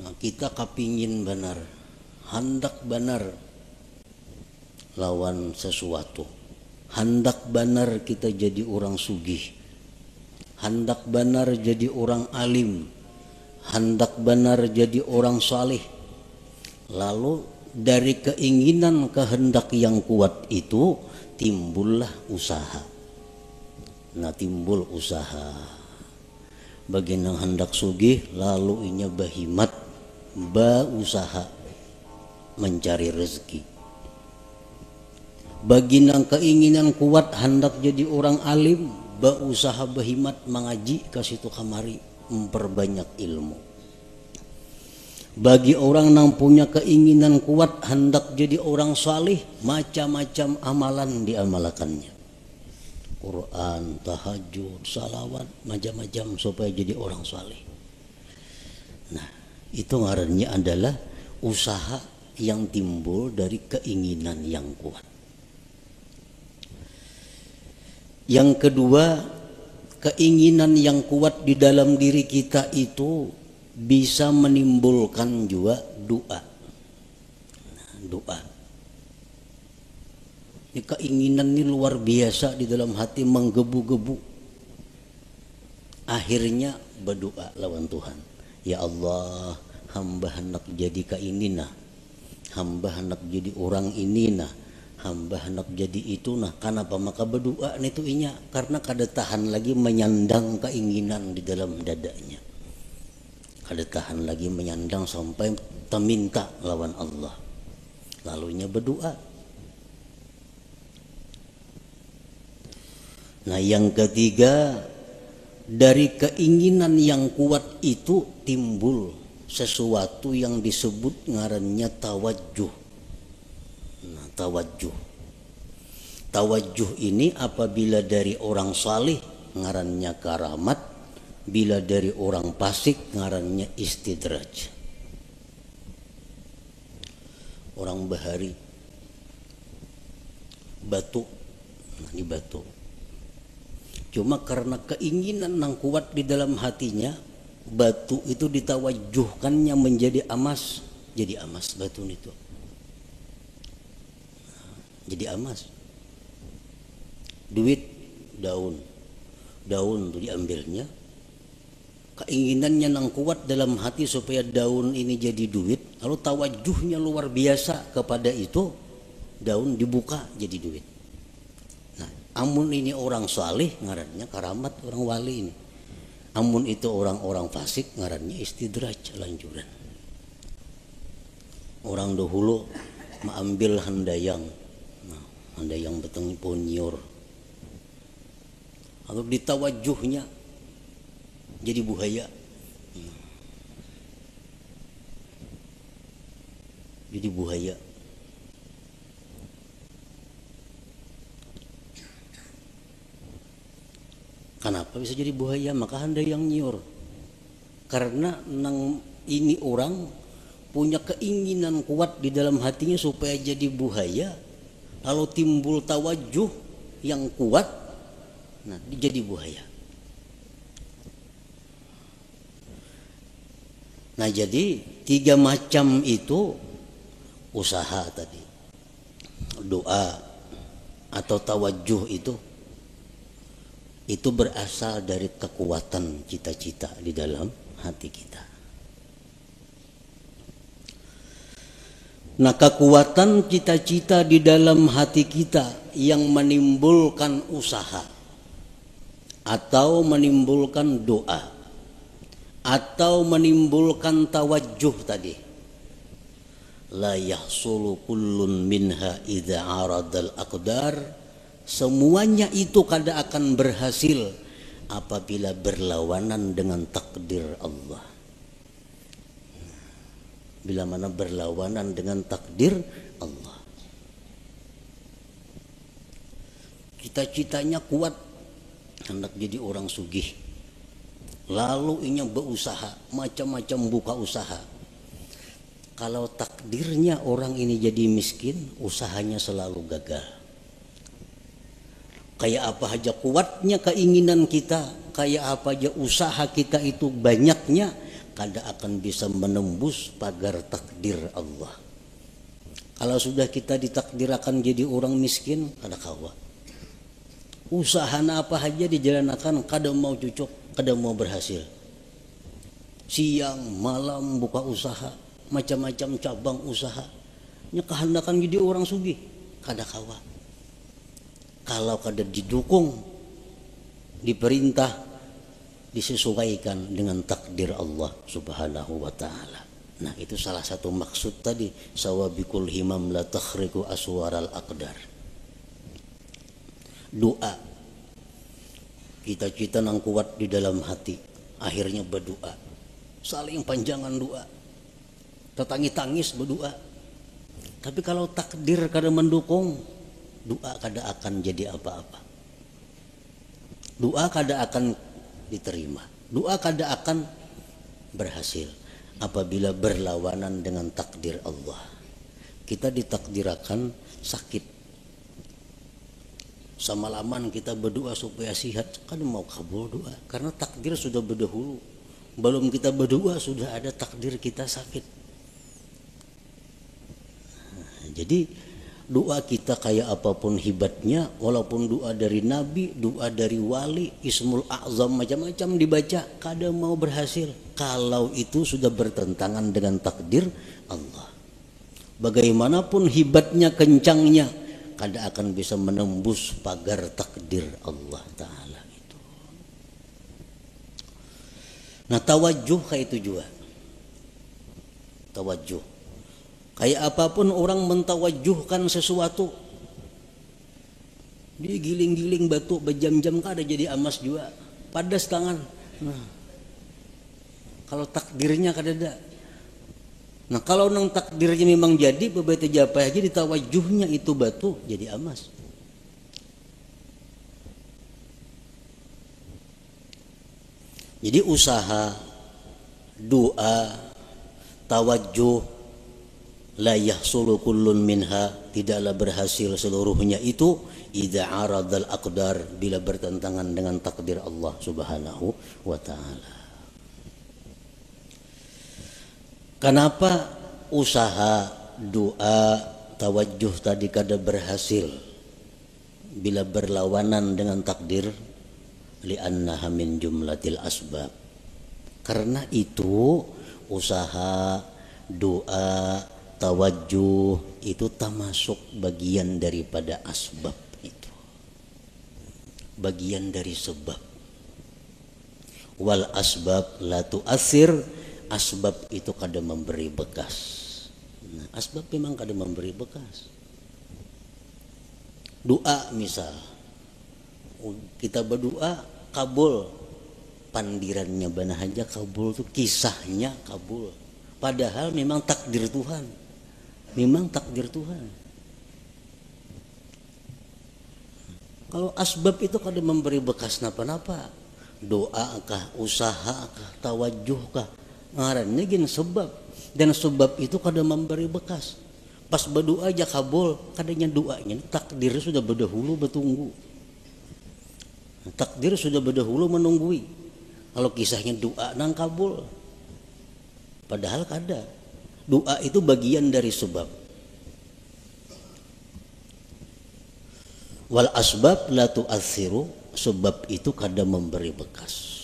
Nah, kita kepingin benar, hendak benar lawan sesuatu. Hendak benar kita jadi orang sugih. Hendak benar jadi orang alim. Hendak benar jadi orang saleh. Lalu dari keinginan kehendak yang kuat itu timbullah usaha. Nah, timbul usaha. Bagi yang hendak sugih lalu inya bahimat, usaha mencari rezeki. Bagi yang keinginan kuat hendak jadi orang alim, usaha bahimat mengaji ke situ kamari, memperbanyak ilmu. Bagi orang yang punya keinginan kuat hendak jadi orang salih, macam-macam amalan diamalkannya. Quran, tahajud, salawat, macam-macam supaya jadi orang salih. Nah, itu ngarannya adalah usaha yang timbul dari keinginan yang kuat. Yang kedua, keinginan yang kuat di dalam diri kita itu bisa menimbulkan juga doa. Nah, doa. Ini keinginan ini luar biasa di dalam hati, menggebu-gebu. Akhirnya berdoa lawan Tuhan. Ya Allah, hamba hendak jadi kainina. Hamba hendak jadi orang ini nah. hamba hendak jadi itu. Nah kenapa maka berdoa itu inya, karena kada tahan lagi menyandang keinginan di dalam dadanya, kada tahan lagi menyandang sampai meminta lawan Allah, lalunya berdoa. Nah yang ketiga, dari keinginan yang kuat itu timbul sesuatu yang disebut ngarannya tawajjuh. Nah, tawajjuh ini apabila dari orang salih ngarannya karamat, bila dari orang fasik ngarannya istidraj. Orang bahari batu, nah ini batu. Cuma karena keinginan yang kuat di dalam hatinya, batu itu ditawajjuhkannya menjadi emas, jadi emas batu itu. Jadi emas. Duit, daun itu diambilnya. Keinginannya yang kuat dalam hati supaya daun ini jadi duit, lalu tawajjuhnya luar biasa kepada itu, daun dibuka jadi duit. Amun ini orang salih ngarannya karamat, orang wali ini. Amun itu orang-orang fasik ngarannya istidraj, lanjuran. Orang dahulu mengambil handayang, nah, handayang beteng ponyor, atau ditawajjuhnya jadi buhaya, jadi buhaya. Kenapa bisa jadi buaya? Maka handayang nyiur. Karena nang ini orang punya keinginan kuat di dalam hatinya supaya jadi buaya, lalu timbul tawajjuh yang kuat, nah jadi buaya. Nah jadi 3 macam itu usaha tadi, doa atau tawajjuh itu berasal dari kekuatan cita-cita di dalam hati kita. Nah kekuatan cita-cita di dalam hati kita yang menimbulkan usaha atau menimbulkan doa atau menimbulkan tawajjuh tadi, la yahsulu kullun minha idza aradal aqdar, semuanya itu kada akan berhasil apabila berlawanan dengan takdir Allah. Bila mana berlawanan dengan takdir Allah, cita-citanya kuat hendak jadi orang sugih, lalu inya berusaha macam-macam buka usaha. Kalau takdirnya orang ini jadi miskin, usahanya selalu gagal. Kayak apa aja kuatnya keinginan kita, kayak apa aja usaha kita itu banyaknya, kada akan bisa menembus pagar takdir Allah. Kalau sudah kita ditakdirkan jadi orang miskin, kada kawa. Usaha apa aja dijalankan, kada mau cocok, kada mau berhasil. Siang malam buka usaha, macam-macam cabang usaha, nya kehendakan jadi orang sugih, kada kawa. Kalau kada didukung, diperintah, disesuaikan dengan takdir Allah Subhanahu wa ta'ala. Nah itu salah satu maksud tadi, sawabikul himam la takhriqu aswaral aqdar. Doa, cita-cita yang kuat di dalam hati, akhirnya berdoa, saling panjangan doa, tetangis-tangis berdoa. Tapi kalau takdir kada mendukung, doa kada akan jadi apa-apa. Doa kada akan diterima. Doa kada akan berhasil apabila berlawanan dengan takdir Allah. Kita ditakdirakan sakit. Semalaman kita berdoa supaya sehat, kan mau kabul doa. Karena takdir sudah berdahulu. Belum kita berdoa sudah ada takdir kita sakit. Nah, jadi doa kita kayak apapun hebatnya, walaupun doa dari nabi, doa dari wali, ismul a'zam macam-macam dibaca, kada mau berhasil kalau itu sudah bertentangan dengan takdir Allah. Bagaimanapun hebatnya, kencangnya, kada akan bisa menembus pagar takdir Allah Ta'ala itu. Nah tawajuh kayak itu juga. Tawajuh. Kayak apapun orang mentawajuhkan sesuatu. Dia giling-giling batu berjam-jam kada jadi emas juga. Padas tangan. Nah, kalau takdirnya kada ada. Nah kalau nang takdirnya memang jadi beberapa japa aja ditawajuhnya itu batu jadi emas. Jadi usaha, doa, tawajuh la yahsulu kullun minha, tidaklah berhasil seluruhnya itu idza aradal aqdar, bila bertentangan dengan takdir Allah Subhanahu wa taala. Kenapa usaha, doa, tawajuh tadi kada berhasil bila berlawanan dengan takdir? Li'annaha min jumlatil asbab. Karena itu usaha, doa, tawajuh itu termasuk bagian daripada asbab itu. Bagian dari sebab. Wal asbab la tu'athir, asbab itu kada memberi bekas. Nah, asbab memang kada memberi bekas. Doa misal, kita berdoa kabul, pandirannya bana aja kabul tuh, kisahnya kabul. Padahal memang takdir Tuhan. Memang takdir Tuhan. Kalau asbab itu kada memberi bekas napa-napa. Doa kah, usaha kah, tawajuh kah, ngarannya gin sebab. Dan sebab itu kada memberi bekas. Pas berdoa aja kabul, kadanya doanya takdir sudah berdahulu bertunggu. Takdir sudah berdahulu menunggui. Kalau kisahnya doa nang kabul, padahal kada. Doa itu bagian dari sebab. Wal asbab la tu'athiru, sebab itu kada memberi bekas.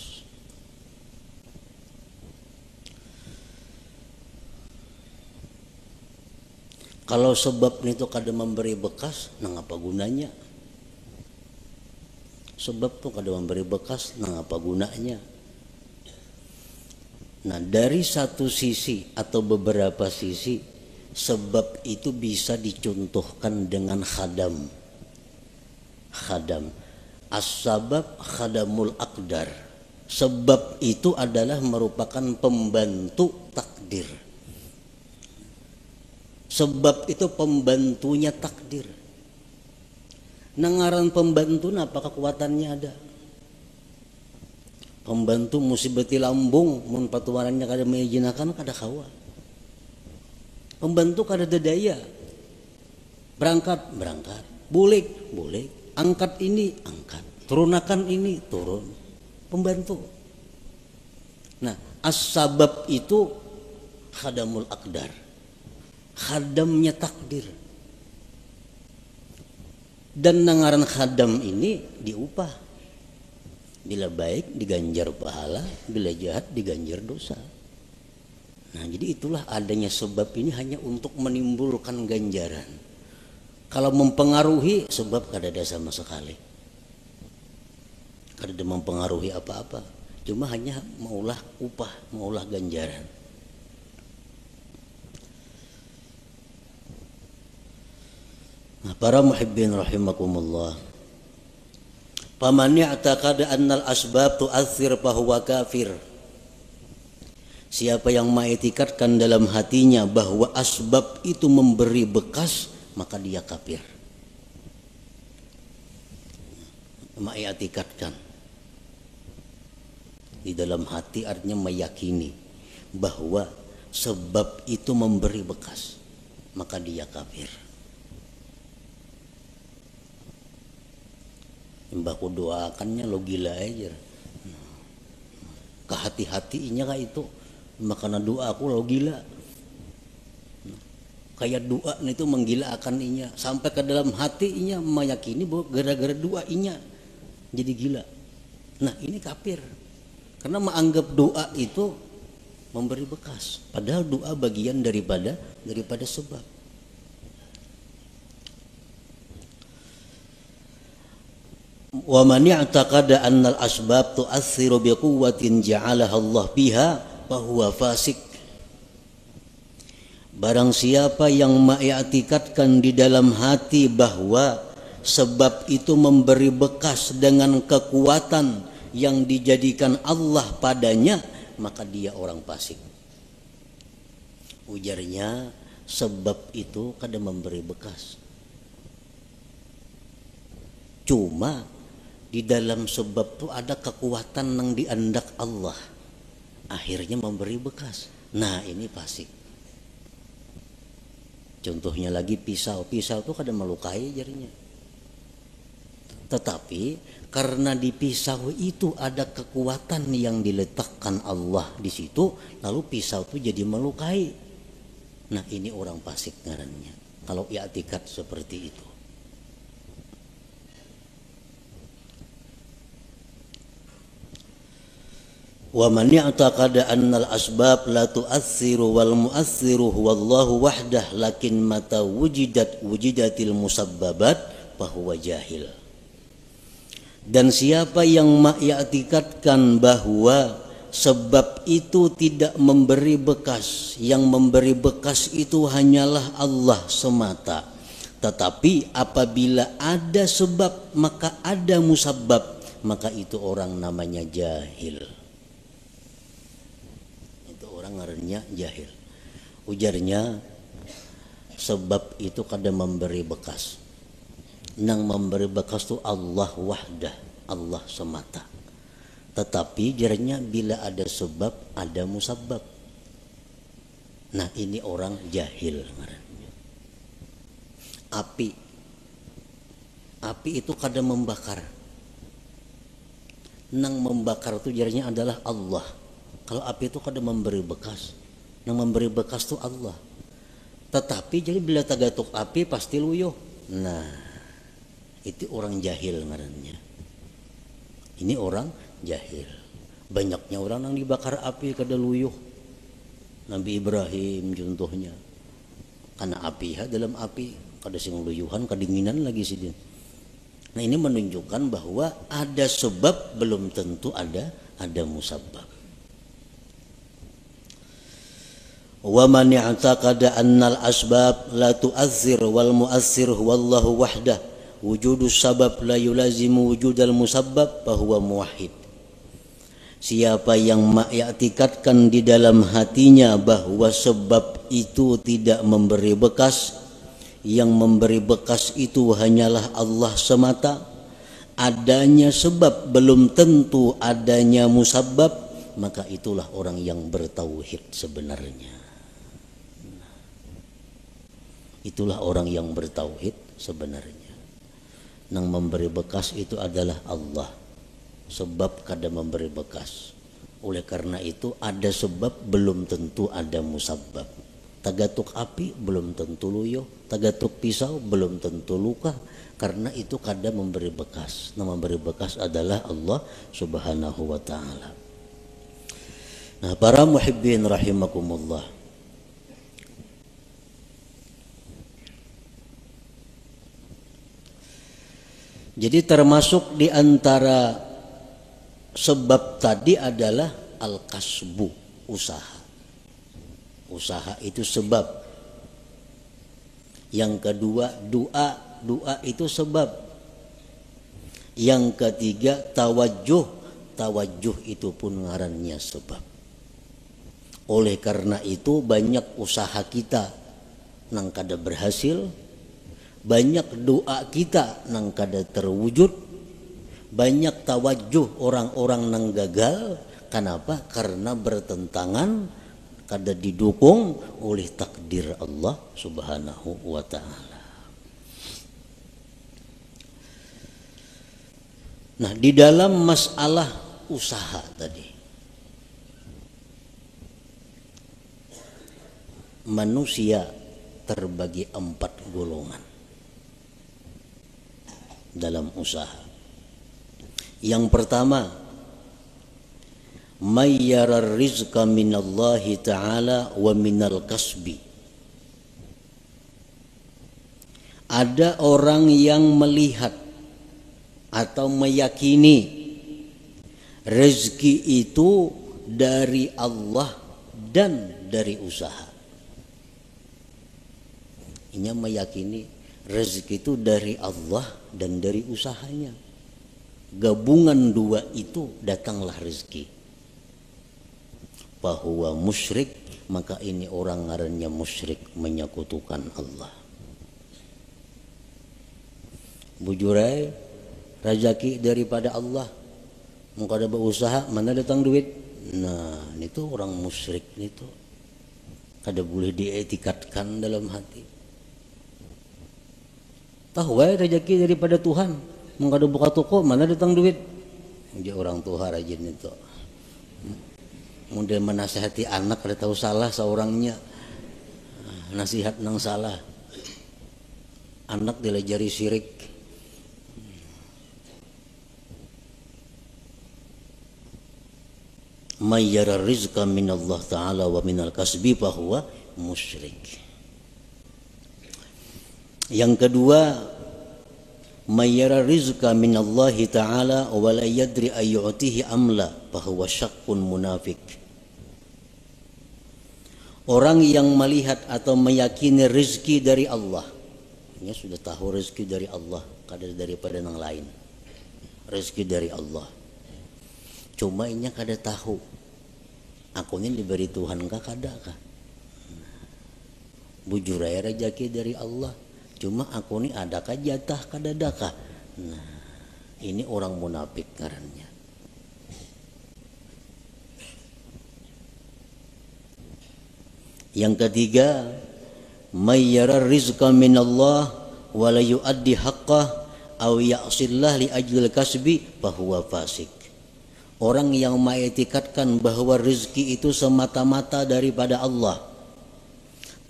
Kalau sebab itu kada memberi bekas, nang apa gunanya? Sebab tuh kada memberi bekas, nah apa gunanya? Nah dari satu sisi atau beberapa sisi, sebab itu bisa dicontohkan dengan khadam. Khadam, as-sabab khadamul aqdar. Sebab itu adalah merupakan pembantu takdir. Sebab itu pembantunya takdir. Nangaran pembantu apa kekuatannya ada? Pembantu musibati lambung mun patuarannya kada mengijinakan kada kawa. Pembantu kada daya. Berangkat, bulik, angkat ini, angkat, turunakan ini, turun. Pembantu. Nah, as-sabab itu khadamul aqdar. Khadamnya takdir. Dan nangaran khadam ini diupah. Bila baik diganjar pahala, bila jahat diganjar dosa. Nah jadi itulah adanya sebab ini hanya untuk menimbulkan ganjaran. Kalau mempengaruhi, sebab kada ada sama sekali. Kada ada mempengaruhi apa-apa. Cuma hanya maulah upah, maulah ganjaran. Nah, para muhibbin rahimakumullah. Faman ya'taqada annal asbab tu'athir fahuwa kafir. Siapa yang mengiktikadkan dalam hatinya bahwa asbab itu memberi bekas, maka dia kafir. Mengiktikadkan di dalam hati artinya meyakini bahwa sebab itu memberi bekas, maka dia kafir. Mbakku doakannya lo gila aja. Kehati-hatinya kah itu. Makanya doa aku lo gila. Kayak doa itu menggila akan inya. Sampai ke dalam hati inya meyakini bahwa gara-gara doa inya jadi gila. Nah ini kafir. Karena menganggap doa itu memberi bekas. Padahal doa bagian daripada sebab. Wa man i'taqada anna al-asbab tu'assiru biquwwatin ja'alaha Allah biha fa huwa fasik. Barang siapa yang mengiktikadkan di dalam hati bahwa sebab itu memberi bekas dengan kekuatan yang dijadikan Allah padanya, maka dia orang fasik. Ujarnya, sebab itu kadang memberi bekas. Cuma di dalam sebab itu ada kekuatan yang diandak Allah, akhirnya memberi bekas. Nah, ini fasik. Contohnya lagi pisau itu kadang melukai jarinya. Tetapi karena di pisau itu ada kekuatan yang diletakkan Allah di situ, lalu pisau itu jadi melukai. Nah, ini orang fasik ngarannya kalau i'tikad seperti itu. Wa man i'taqada anna al-asbab la tu'assiru wal mu'assiru huwallahu wahdah lakin mata wujidatil musabbabat fahuwa jahil. Dan siapa yang mengiktikadkan bahwa sebab itu tidak memberi bekas, yang memberi bekas itu hanyalah Allah semata, tetapi apabila ada sebab maka ada musabbab, maka itu orang namanya jahil. Ngarannya jahil. Ujarnya, sebab itu kadang memberi bekas. Nang memberi bekas itu Allah wahdah, Allah semata. Tetapi jaranya bila ada sebab ada musabbab. Nah, ini orang jahil ngarannya. Api itu kadang membakar. Nang membakar itu jaranya adalah Allah. Kalau api itu kadang memberi bekas, yang memberi bekas itu Allah. Tetapi jadi bila tagatuk api pasti luyuh. Nah, itu orang jahil ngarannya. Ini orang jahil. Banyaknya orang yang dibakar api kada luyuh. Nabi Ibrahim contohnya. Karena api dalam api kada sing luyuhan, kedinginan lagi sih. Nah, ini menunjukkan bahwa ada sebab belum tentu ada musabbab. Wa man i'taqada annal asbab la tu'azzir wal mu'assir huwallahu wahdah wujudus sabab la yulazimu wujudal musabbab fa huwa muwahhid. Siapa yang mengiktikadkan di dalam hatinya bahwa sebab itu tidak memberi bekas, yang memberi bekas itu hanyalah Allah semata, adanya sebab belum tentu adanya musabbab, maka itulah orang yang bertauhid sebenarnya. Itulah orang yang bertauhid sebenarnya. Nang memberi bekas itu adalah Allah. Sebab kada memberi bekas. Oleh karena itu ada sebab belum tentu ada musabbab. Tagatuk api belum tentu luyuh, tagatuk pisau belum tentu luka. Karena itu kada memberi bekas. Nang memberi bekas adalah Allah Subhanahu wa ta'ala. Nah, para muhibbin rahimakumullah, jadi termasuk di antara sebab tadi adalah al-kasbu, usaha. Usaha itu sebab. Yang kedua doa itu sebab. Yang ketiga tawajuh itu pun ngarannya sebab. Oleh karena itu banyak usaha kita nang kada berhasil, banyak doa kita nang kada terwujud, banyak tawajuh orang-orang nang gagal. Kenapa? Karena bertentangan, kada didukung oleh takdir Allah Subhanahu wa ta'ala. Nah, di dalam masalah usaha tadi, manusia terbagi 4 golongan dalam usaha. Yang pertama, mayyarar rizqa minallahi ta'ala wa minal kasbi. Ada orang yang melihat atau meyakini rezeki itu dari Allah dan dari usaha. Ini meyakini rezeki itu dari Allah dan dari usahanya. Gabungan dua itu datanglah rezeki. Bahwa musyrik, maka ini orang ngarannya musyrik, menyekutukan Allah. Bujurai rezeki daripada Allah. Muka ada berusaha, mana datang duit? Nah, itu orang musyrik itu. Kada boleh dietikatkan dalam hati. Tahu rezeki daripada Tuhan. Muka ada buka toko, mana datang duit? Dia orang Tuhan rajin itu. Mudah menasihati anak kada tahu salah seorangnya. Nasihat nang salah. Anak dilajari syirik. May yara rizqa minallah ta'ala wa minal kasbi fahuwa musyrik. Yang kedua, may yara rizqa minallahi ta'ala wa la yadri ayyu'tihi amla fahuwa syakkun munafik. Orang yang melihat atau meyakini rezeki dari Allah, dia sudah tahu rezeki dari Allah, kada daripada yang lain. Rezeki dari Allah. Cuma inya kada tahu aku ini diberi Tuhan kah kada kah. Bujur aya rezeki dari Allah, cuma aku ini adakah jatah kada adakah. Nah, ini orang munafik ngarannya. Yang ketiga, may yara rizqa minallah wa la yuaddi haqqah aw ya'sillah li ajlil kasbi fahuwa fasik. Orang yang mengetikatkan bahwa rezeki itu semata-mata daripada Allah,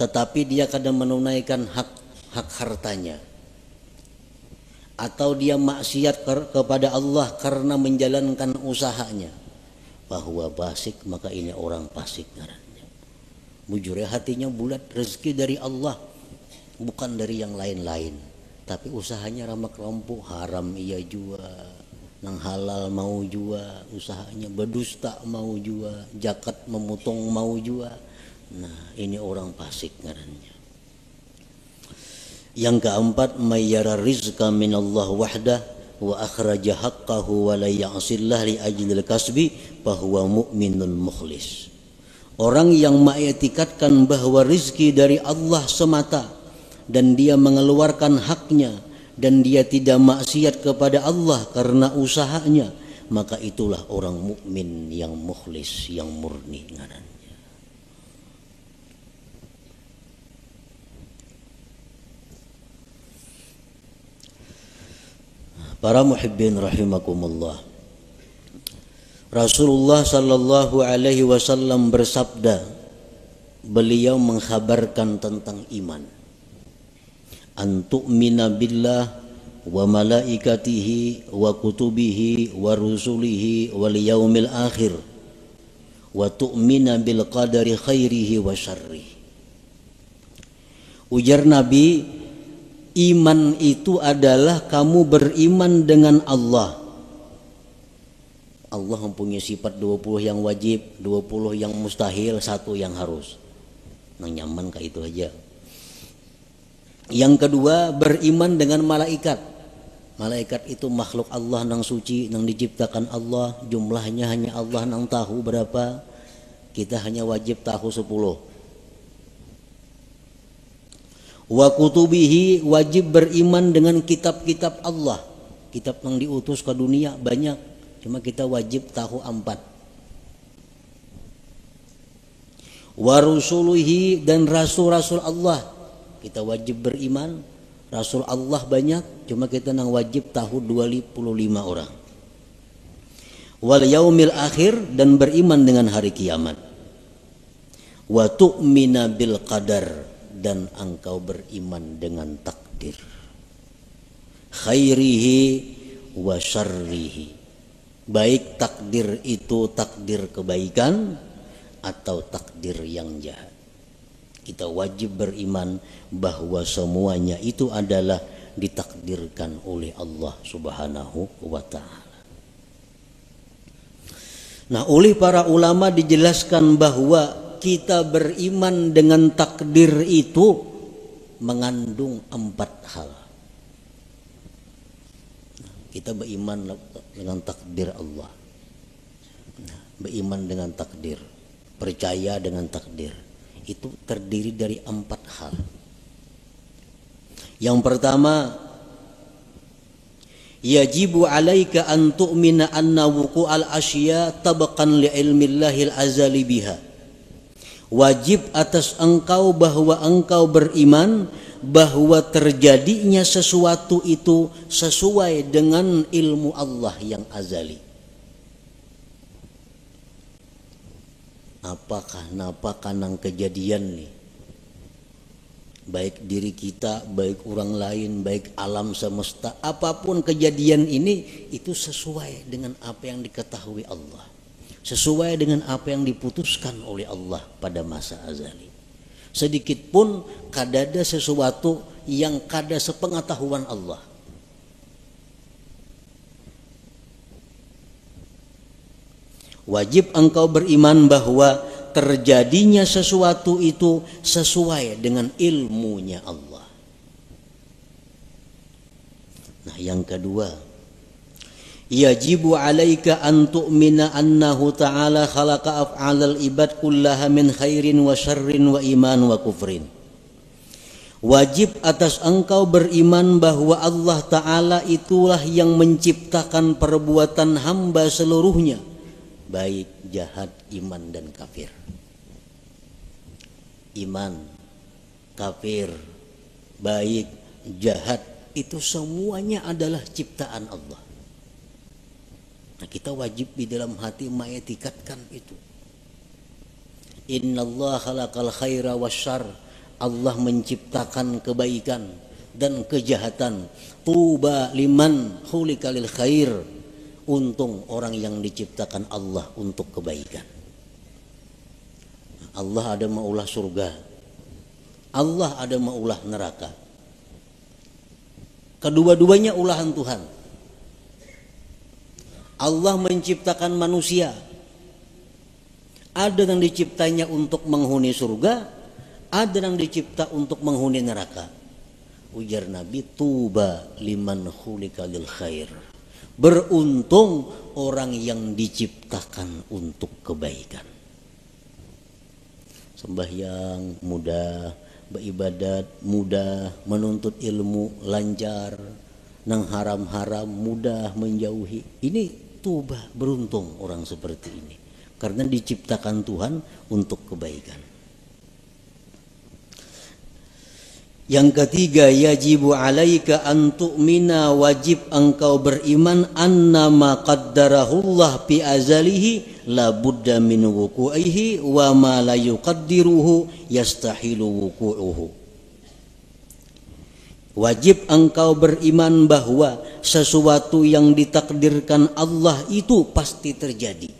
tetapi dia kadang menunaikan hak hartanya, atau dia maksiat kepada Allah karena menjalankan usahanya, bahwa fasik, maka ini orang fasik ngarannya. Bujurnya hatinya bulat, rezeki dari Allah, bukan dari yang lain-lain, tapi usahanya ramak rampuk, haram ia jua, nang halal mau jua, usahanya berdusta mau jua, zakat memotong mau jua. Nah, ini orang fasik ngarannya. Yang keempat, may yara rizqa minallah wahdah wa akhraja haqqahu wa la ya'sillah li ajlil kasbi fahuwa mu'minun mukhlis. Orang yang mengetikatkan bahwa rizki dari Allah semata dan dia mengeluarkan haknya dan dia tidak maksiat kepada Allah karena usahanya, maka itulah orang mukmin yang mukhlis, yang murni ngarannya. Para muhibbin rahimakumullah, Rasulullah sallallahu alaihi wasallam bersabda, beliau mengkhabarkan tentang iman. Antu'mina billah wa malaikatihi wa kutubihi wa rusulihi wal yaumil akhir wa tu'mina bil qadari khairihi wa syarrihi. Ujar Nabi, iman itu adalah kamu beriman dengan Allah. Allah mempunyai sifat 20 yang wajib, 20 yang mustahil, 1 yang harus. Nang nyaman kayak itu aja. Yang kedua, beriman dengan malaikat. Malaikat itu makhluk Allah nang suci, nang diciptakan Allah, jumlahnya hanya Allah nang tahu berapa. Kita hanya wajib tahu 10. Wa kutubihi, wajib beriman dengan kitab-kitab Allah. Kitab yang diutus ke dunia banyak, cuma kita wajib tahu 4. Wa rusuluhi, dan rasul-rasul Allah, kita wajib beriman. Rasul Allah banyak, cuma kita nang wajib tahu 25 orang. Wal yaumil akhir, dan beriman dengan hari kiamat. Wa tu'mina bil qadar, dan engkau beriman dengan takdir. Khairihi wa syarrihi, baik takdir itu takdir kebaikan atau takdir yang jahat. Kita wajib beriman bahwa semuanya itu adalah ditakdirkan oleh Allah Subhanahu wa ta'ala. Nah, oleh para ulama dijelaskan bahwa kita beriman dengan takdir itu mengandung 4 hal. Kita beriman dengan takdir Allah, beriman dengan takdir, percaya dengan takdir, itu terdiri dari 4 hal. Yang pertama, yajibu alaika an tu'mina anna wuqu'al asya tabaqan li ilmillahil azali biha. Wajib atas engkau bahwa engkau beriman bahwa terjadinya sesuatu itu sesuai dengan ilmu Allah yang azali. Apakah napa kanang kejadian nih, baik diri kita, baik orang lain, baik alam semesta, apapun kejadian ini itu sesuai dengan apa yang diketahui Allah, sesuai dengan apa yang diputuskan oleh Allah pada masa azali. Sedikit pun kadada sesuatu yang kada sepengetahuan Allah. Wajib engkau beriman bahwa terjadinya sesuatu itu sesuai dengan ilmunya Allah. Nah, yang kedua, yajibu alaika an tu'mina annahu ta'ala khalaqa af'alal ibad kullaha min khairin wa syarrin wa iman wa kufrin. Wajib atas engkau beriman bahwa Allah Ta'ala itulah yang menciptakan perbuatan hamba seluruhnya, baik jahat, iman dan kafir. Iman, kafir, baik, jahat, itu semuanya adalah ciptaan Allah. Nah, kita wajib di dalam hati mengetikatkan itu. Innallaha khalaqal khaira wasyarr. Allah menciptakan kebaikan dan kejahatan. Tuba liman khuliqa lil khair. Untung orang yang diciptakan Allah untuk kebaikan. Allah ada maulah surga, Allah ada maulah neraka. Kedua-duanya ulahan Tuhan. Allah menciptakan manusia, ada yang diciptanya untuk menghuni surga, ada yang dicipta untuk menghuni neraka. Ujar Nabi, tuba liman khuliqa lil khair. Beruntung orang yang diciptakan untuk kebaikan. Sembahyang mudah, beribadat mudah, menuntut ilmu lancar, nang haram-haram mudah menjauhi. Ini tuba, beruntung orang seperti ini, karena diciptakan Tuhan untuk kebaikan. Yang ketiga, yajibu alaika an tu'mina, wajib engkau beriman annama qaddarahullah fi azalihi la budda min wuku'ihi wa ma la yuqaddiruhu yastahilu wuku'uhu. Wajib engkau beriman bahwa sesuatu yang ditakdirkan Allah itu pasti terjadi,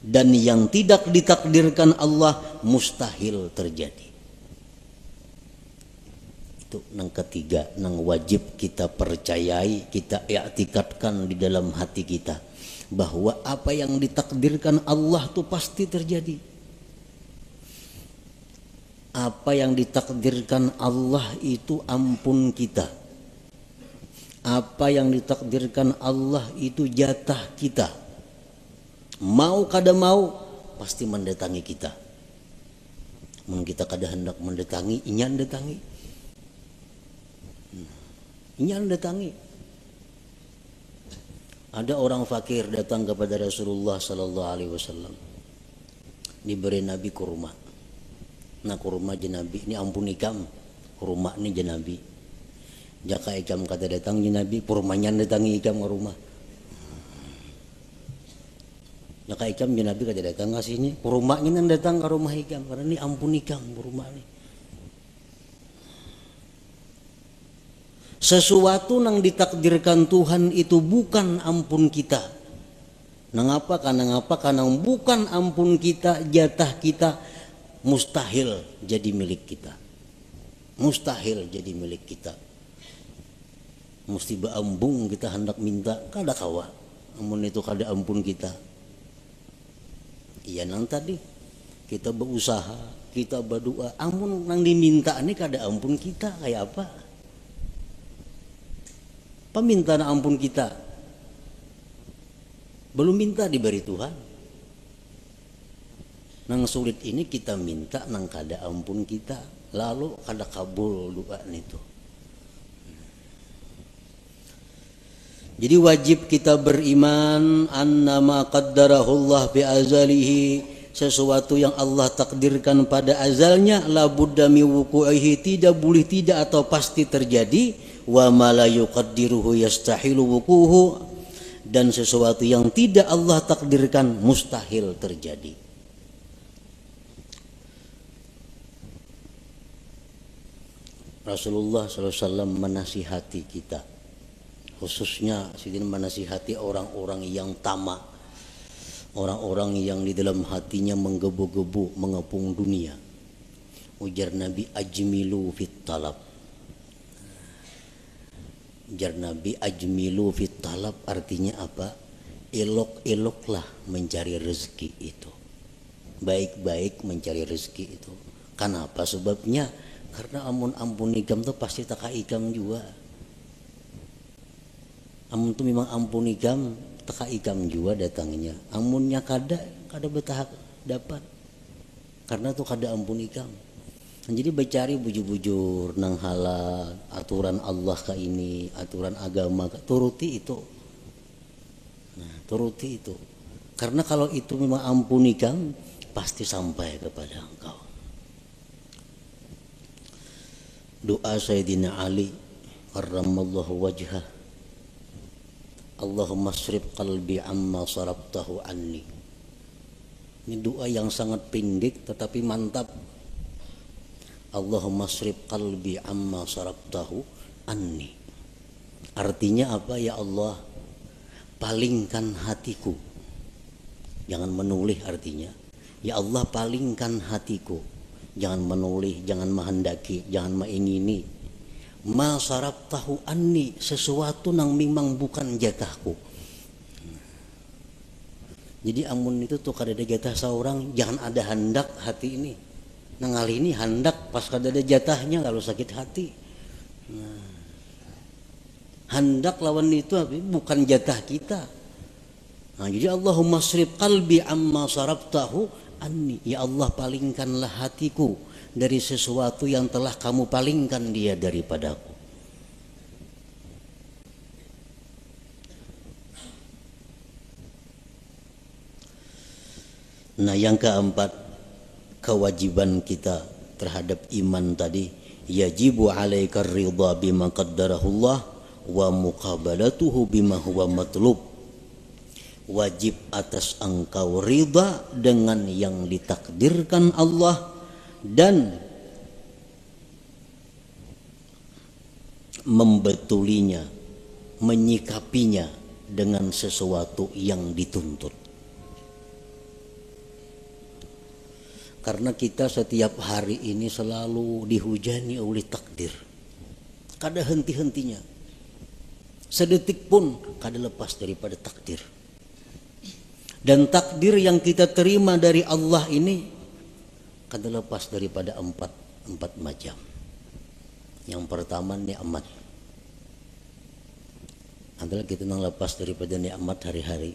dan yang tidak ditakdirkan Allah mustahil terjadi. Itu yang ketiga, yang wajib kita percayai, kita i'tikadkan di dalam hati kita, bahwa apa yang ditakdirkan Allah itu pasti terjadi. Apa yang ditakdirkan Allah itu ampun kita. Apa yang ditakdirkan Allah itu jatah kita. Mau kada mau pasti mendatangi kita. Mun kita kada hendak mendatangi, inyan datangi. Inyan datangi. Ada orang fakir datang kepada Rasulullah sallallahu alaihi wasallam. Diberi Nabi kurma. Nah, kurma jenabi ini ampun ikam. Kurma ini jenabi. Jaka ikam kata datang jenabi, kurmanya datangi ikam ke rumah. Jaka ikam jenabi kata datang ngasihnya, kurmanya datang ke rumah ikam karena ini ampun ikam kurma ini. Sesuatu yang ditakdirkan Tuhan itu bukan ampun kita. Nangapa? Karena bukan ampun kita, jatah kita mustahil jadi milik kita. mustahil jadi milik kita. Mesti beambung kita hendak minta kada kawa, amun itu kada ampun kita. Iya nang tadi kita berusaha, kita berdoa, amun nang diminta ini kada ampun kita kayak apa? Peminta ampun kita belum minta diberi Tuhan. Nang sulit ini kita minta nang kada ampun kita, lalu kada kabul doa itu. Jadi wajib kita beriman annama qaddarahullah bi azalihi, sesuatu yang Allah takdirkan pada azalnya, la budda mi wuqu'ihi, tidak boleh tidak atau pasti terjadi, wa ma la yuqaddiruhu yastahilu wuquhu, dan sesuatu yang tidak Allah takdirkan mustahil terjadi. Rasulullah SAW menasihati kita, khususnya sidin menasihati orang-orang yang tamak, orang-orang yang di dalam hatinya menggebu-gebu mengepung dunia. Ujar Nabi, ajmilu fit talab. Ujar Nabi, ajmilu fit talab artinya apa? Elok-eloklah mencari rezeki itu, baik-baik mencari rezeki itu. Kenapa sebabnya? Karena ampun ikam tuh pasti tak ikam juga. Amun tuh memang ampun ikam, tak ikam juga datangnya. Amunnya kada betah dapat. Karena tuh kada ampun ikam. Jadi bercari bujur-bujur nang halal, aturan Allah ka ini, aturan agama ka, turuti itu. Nah, turuti itu. Karena kalau itu memang ampun ikam, pasti sampai kepada engkau. Doa Sayyidina Ali karramallahu wajhah, Allahumma srif qalbi amma sarabtahu anni. Ini doa yang sangat pendek tetapi mantap. Allahumma srif qalbi amma sarabtahu anni. Artinya apa? Ya Allah, palingkan hatiku. Jangan menoleh artinya. Ya Allah, palingkan hatiku. Jangan menoleh, jangan menghendaki, jangan mengingini. Ma sarabtahu anni, sesuatu nang memang bukan jatahku. Jadi amun itu tuh kada ada jatah seorang, jangan ada hendak hati ini. Nang hal ini hendak pas kada ada jatahnya kalau sakit hati. Nah, hendak lawan itu bukan jatah kita. Nah, jadi Allahumma srif qalbi amma sarabtahu anni. Ya Allah, palingkanlah hatiku dari sesuatu yang telah kamu palingkan dia daripadaku. Nah, yang keempat, kewajiban kita terhadap iman tadi, yajibu alaika ridha bima qaddarahullah wa muqabalatuhu bima huwa matlub. Wajib atas engkau ridha dengan yang ditakdirkan Allah dan membetulinya, menyikapinya dengan sesuatu yang dituntut. Karena kita setiap hari ini selalu dihujani oleh takdir, kada henti-hentinya. Sedetik pun kada lepas daripada takdir. Dan takdir yang kita terima dari Allah ini kada lepas daripada empat macam. Yang pertama nikmat. Adalah kita nang lepas daripada nikmat hari-hari.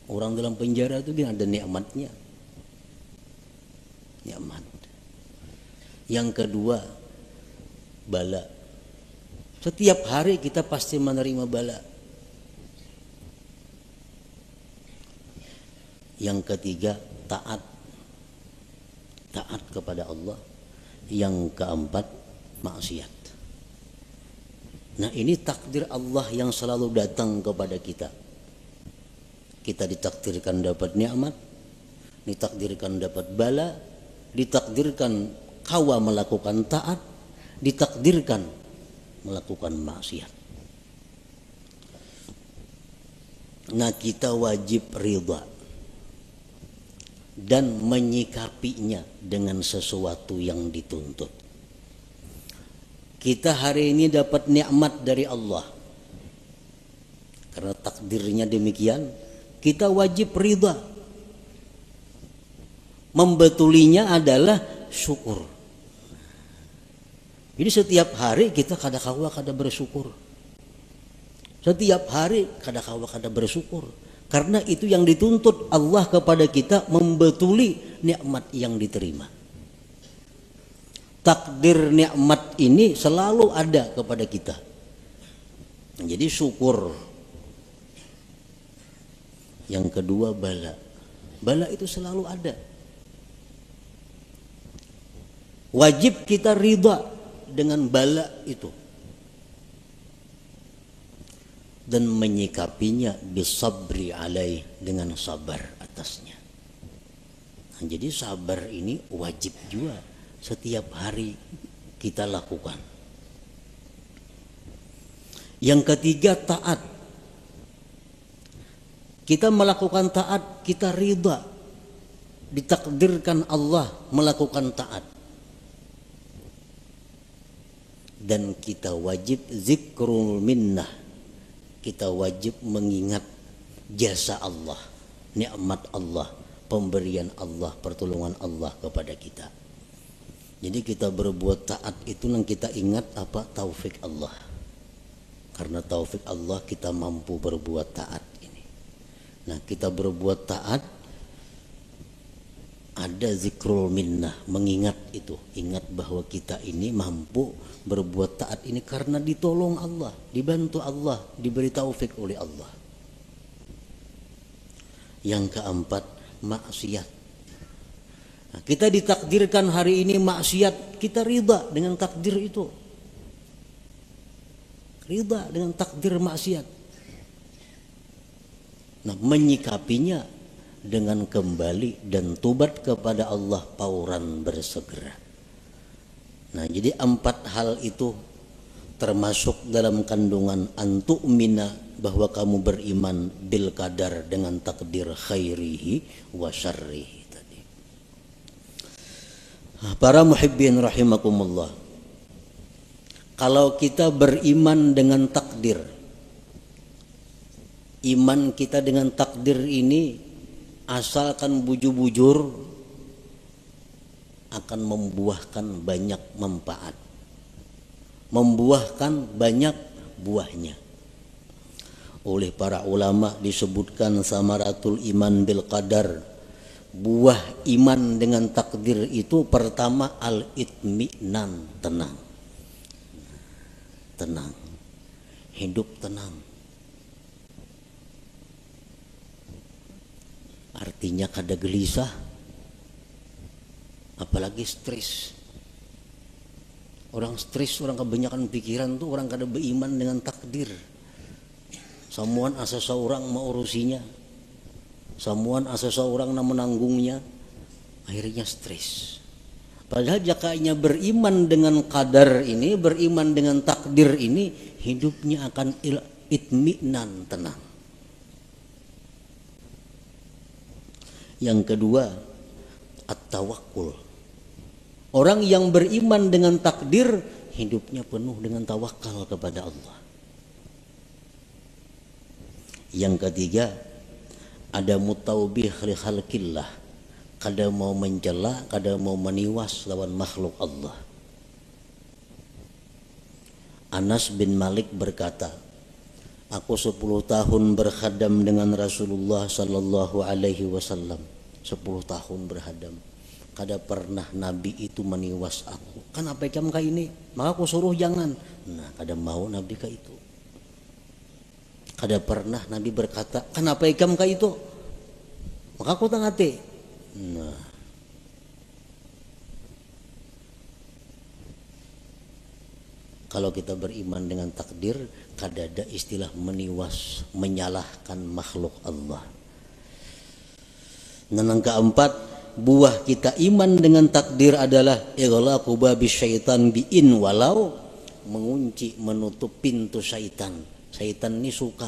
Orang dalam penjara itu dia ada nikmatnya. Nikmat. Yang kedua, bala. Setiap hari kita pasti menerima bala. Yang ketiga, taat kepada Allah. Yang keempat, maksiat. Nah, ini takdir Allah yang selalu datang kepada kita. Kita ditakdirkan dapat nikmat, ditakdirkan dapat bala, ditakdirkan kawa melakukan taat, ditakdirkan melakukan maksiat. Nah, kita wajib ridha dan menyikapinya dengan sesuatu yang dituntut. Kita hari ini dapat nikmat dari Allah. Karena takdirnya demikian, kita wajib ridha. Membetulinya adalah syukur. Jadi setiap hari kita kada bersyukur. Setiap hari kada bersyukur. Karena itu yang dituntut Allah kepada kita, membetuli nikmat yang diterima. Takdir nikmat ini selalu ada kepada kita. Jadi syukur. Yang kedua bala. Bala itu selalu ada. Wajib kita ridha dengan bala itu. Dan menyikapinya bisabri alaih, dengan sabar atasnya. Nah, jadi sabar ini wajib juga setiap hari kita lakukan. Yang ketiga taat. Kita melakukan taat, kita ridha. Ditakdirkan Allah melakukan taat. Dan kita wajib zikrul minnah. Kita wajib mengingat jasa Allah, nikmat Allah, pemberian Allah, pertolongan Allah kepada kita. Jadi kita berbuat taat itu yang kita ingat apa? Taufik Allah. Karena taufik Allah kita mampu berbuat taat ini. Nah, kita berbuat taat, ada zikrul minnah, mengingat itu, ingat bahwa kita ini mampu berbuat taat ini karena ditolong Allah, dibantu Allah, diberi taufik oleh Allah. Yang keempat, maksiat. Nah, kita ditakdirkan hari ini maksiat, kita ridha dengan takdir itu. Ridha dengan takdir maksiat. Nah, menyikapinya dengan kembali dan tobat kepada Allah pauran bersegera. Nah, jadi 4 hal itu termasuk dalam kandungan antu'mina, bahwa kamu beriman bil qadar, dengan takdir khairihi wa syarrihi tadi. Para muhibbin rahimakumullah, kalau kita beriman dengan takdir, iman kita dengan takdir ini asalkan bujur-bujur akan membuahkan banyak manfaat, membuahkan banyak buahnya. Oleh para ulama disebutkan samaratul iman bil qadar, buah iman dengan takdir itu pertama al-itminan, tenang. Tenang, hidup tenang. Artinya kada gelisah, apalagi stres. Orang stres, orang kebanyakan pikiran tuh orang kada beriman dengan takdir. Samuan asa seorang mau urusinya, samuan asa seorang na menanggungnya, akhirnya stres. Padahal jakanya beriman dengan qadar ini, beriman dengan takdir ini, hidupnya akan itminan, tenang. Yang kedua, at-tawakkul. Orang yang beriman dengan takdir, hidupnya penuh dengan tawakal kepada Allah. Yang ketiga, ada mutaubih li khalqillah. Kada mau mencela, kada mau meniwas lawan makhluk Allah. Anas bin Malik berkata, aku 10 tahun berkhadam dengan Rasulullah sallallahu alaihi wasallam. 10 tahun berkhadam. Kada pernah Nabi itu meniwas aku. Kan apa jam ka ini? Maka aku suruh jangan. Nah, kada mau Nabi ka itu. Kada pernah Nabi berkata, kan apa jam ka itu? Maka aku tangati. Nah, kalau kita beriman dengan takdir, kada ada istilah meniwas, menyalahkan makhluk Allah. Dan yang keempat, buah kita iman dengan takdir adalah ighlaqu babi syaitan bi'in walau, mengunci, menutup pintu syaitan. Syaitan ini suka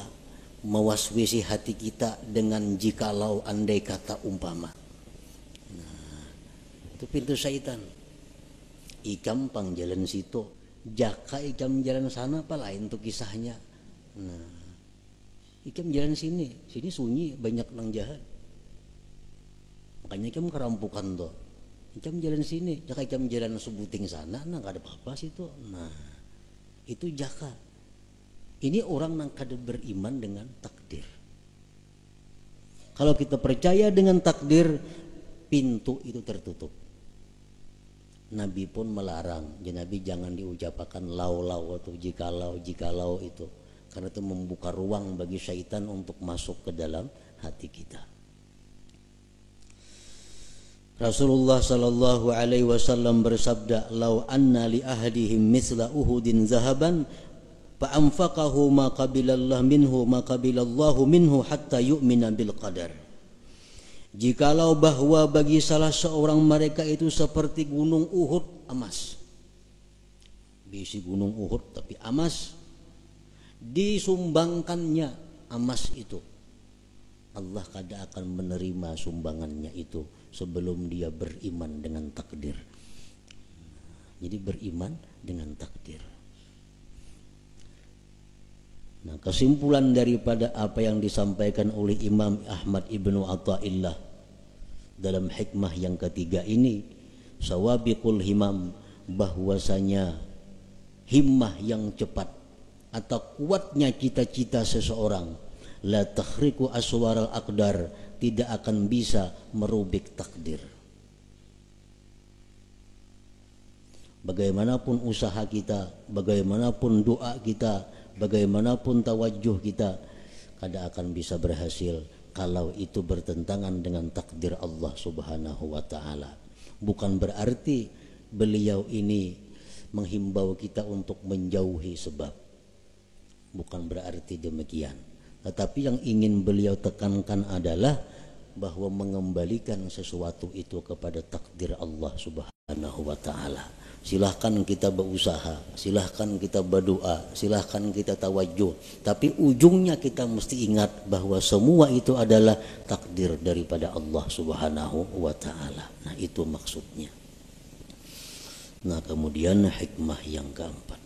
mewaswisi hati kita dengan jikalau, andai kata, umpama. Nah, itu pintu syaitan. Ikampang jalan situ, Jaka ikam jalan sana apa lain tuh kisahnya. Nah, ikam jalan sini sunyi banyak orang jahat. Makanya ikam kerampukan tuh. Ikam jalan sini, jaka ikam jalan sebuting sana, nah gak ada apa-apa situ. Nah, itu jaka. Ini orang yang kada beriman dengan takdir. Kalau kita percaya dengan takdir, pintu itu tertutup. Nabi pun melarang, Nabi jangan diucapkan lau atau jikalau itu, karena itu membuka ruang bagi syaitan untuk masuk ke dalam hati kita. Rasulullah sallallahu alaihi wasallam bersabda, "Lau anna li ahadihim misla Uhudin zahaban fa anfaqahu ma qabilallahu minhu hatta yu'mina bil qadar." Jikalau bahwa bagi salah seorang mereka itu seperti gunung Uhud emas, bisi gunung Uhud tapi emas, disumbangkannya emas itu, Allah kada akan menerima sumbangannya itu sebelum dia beriman dengan takdir. Jadi beriman dengan takdir. Nah, kesimpulan daripada apa yang disampaikan oleh Imam Ahmad Ibnu Athaillah dalam hikmah yang ketiga ini, sawabiqul himam, bahwasanya himmah yang cepat atau kuatnya cita-cita seseorang, la takhriqu aswaral aqdar, tidak akan bisa merubik takdir. Bagaimanapun usaha kita, bagaimanapun doa kita, bagaimanapun tawajuh kita, kada akan bisa berhasil kalau itu bertentangan dengan takdir Allah Subhanahu wa ta'ala. Bukan berarti beliau ini menghimbau kita untuk menjauhi sebab, bukan berarti demikian. Tetapi yang ingin beliau tekankan adalah bahwa mengembalikan sesuatu itu kepada takdir Allah Subhanahu wa ta'ala. Silahkan kita berusaha, silahkan kita berdoa, silahkan kita tawajuh, tapi ujungnya kita mesti ingat bahwa semua itu adalah takdir daripada Allah Subhanahu wa ta'ala. Nah, itu maksudnya. Nah, kemudian hikmah yang keempat,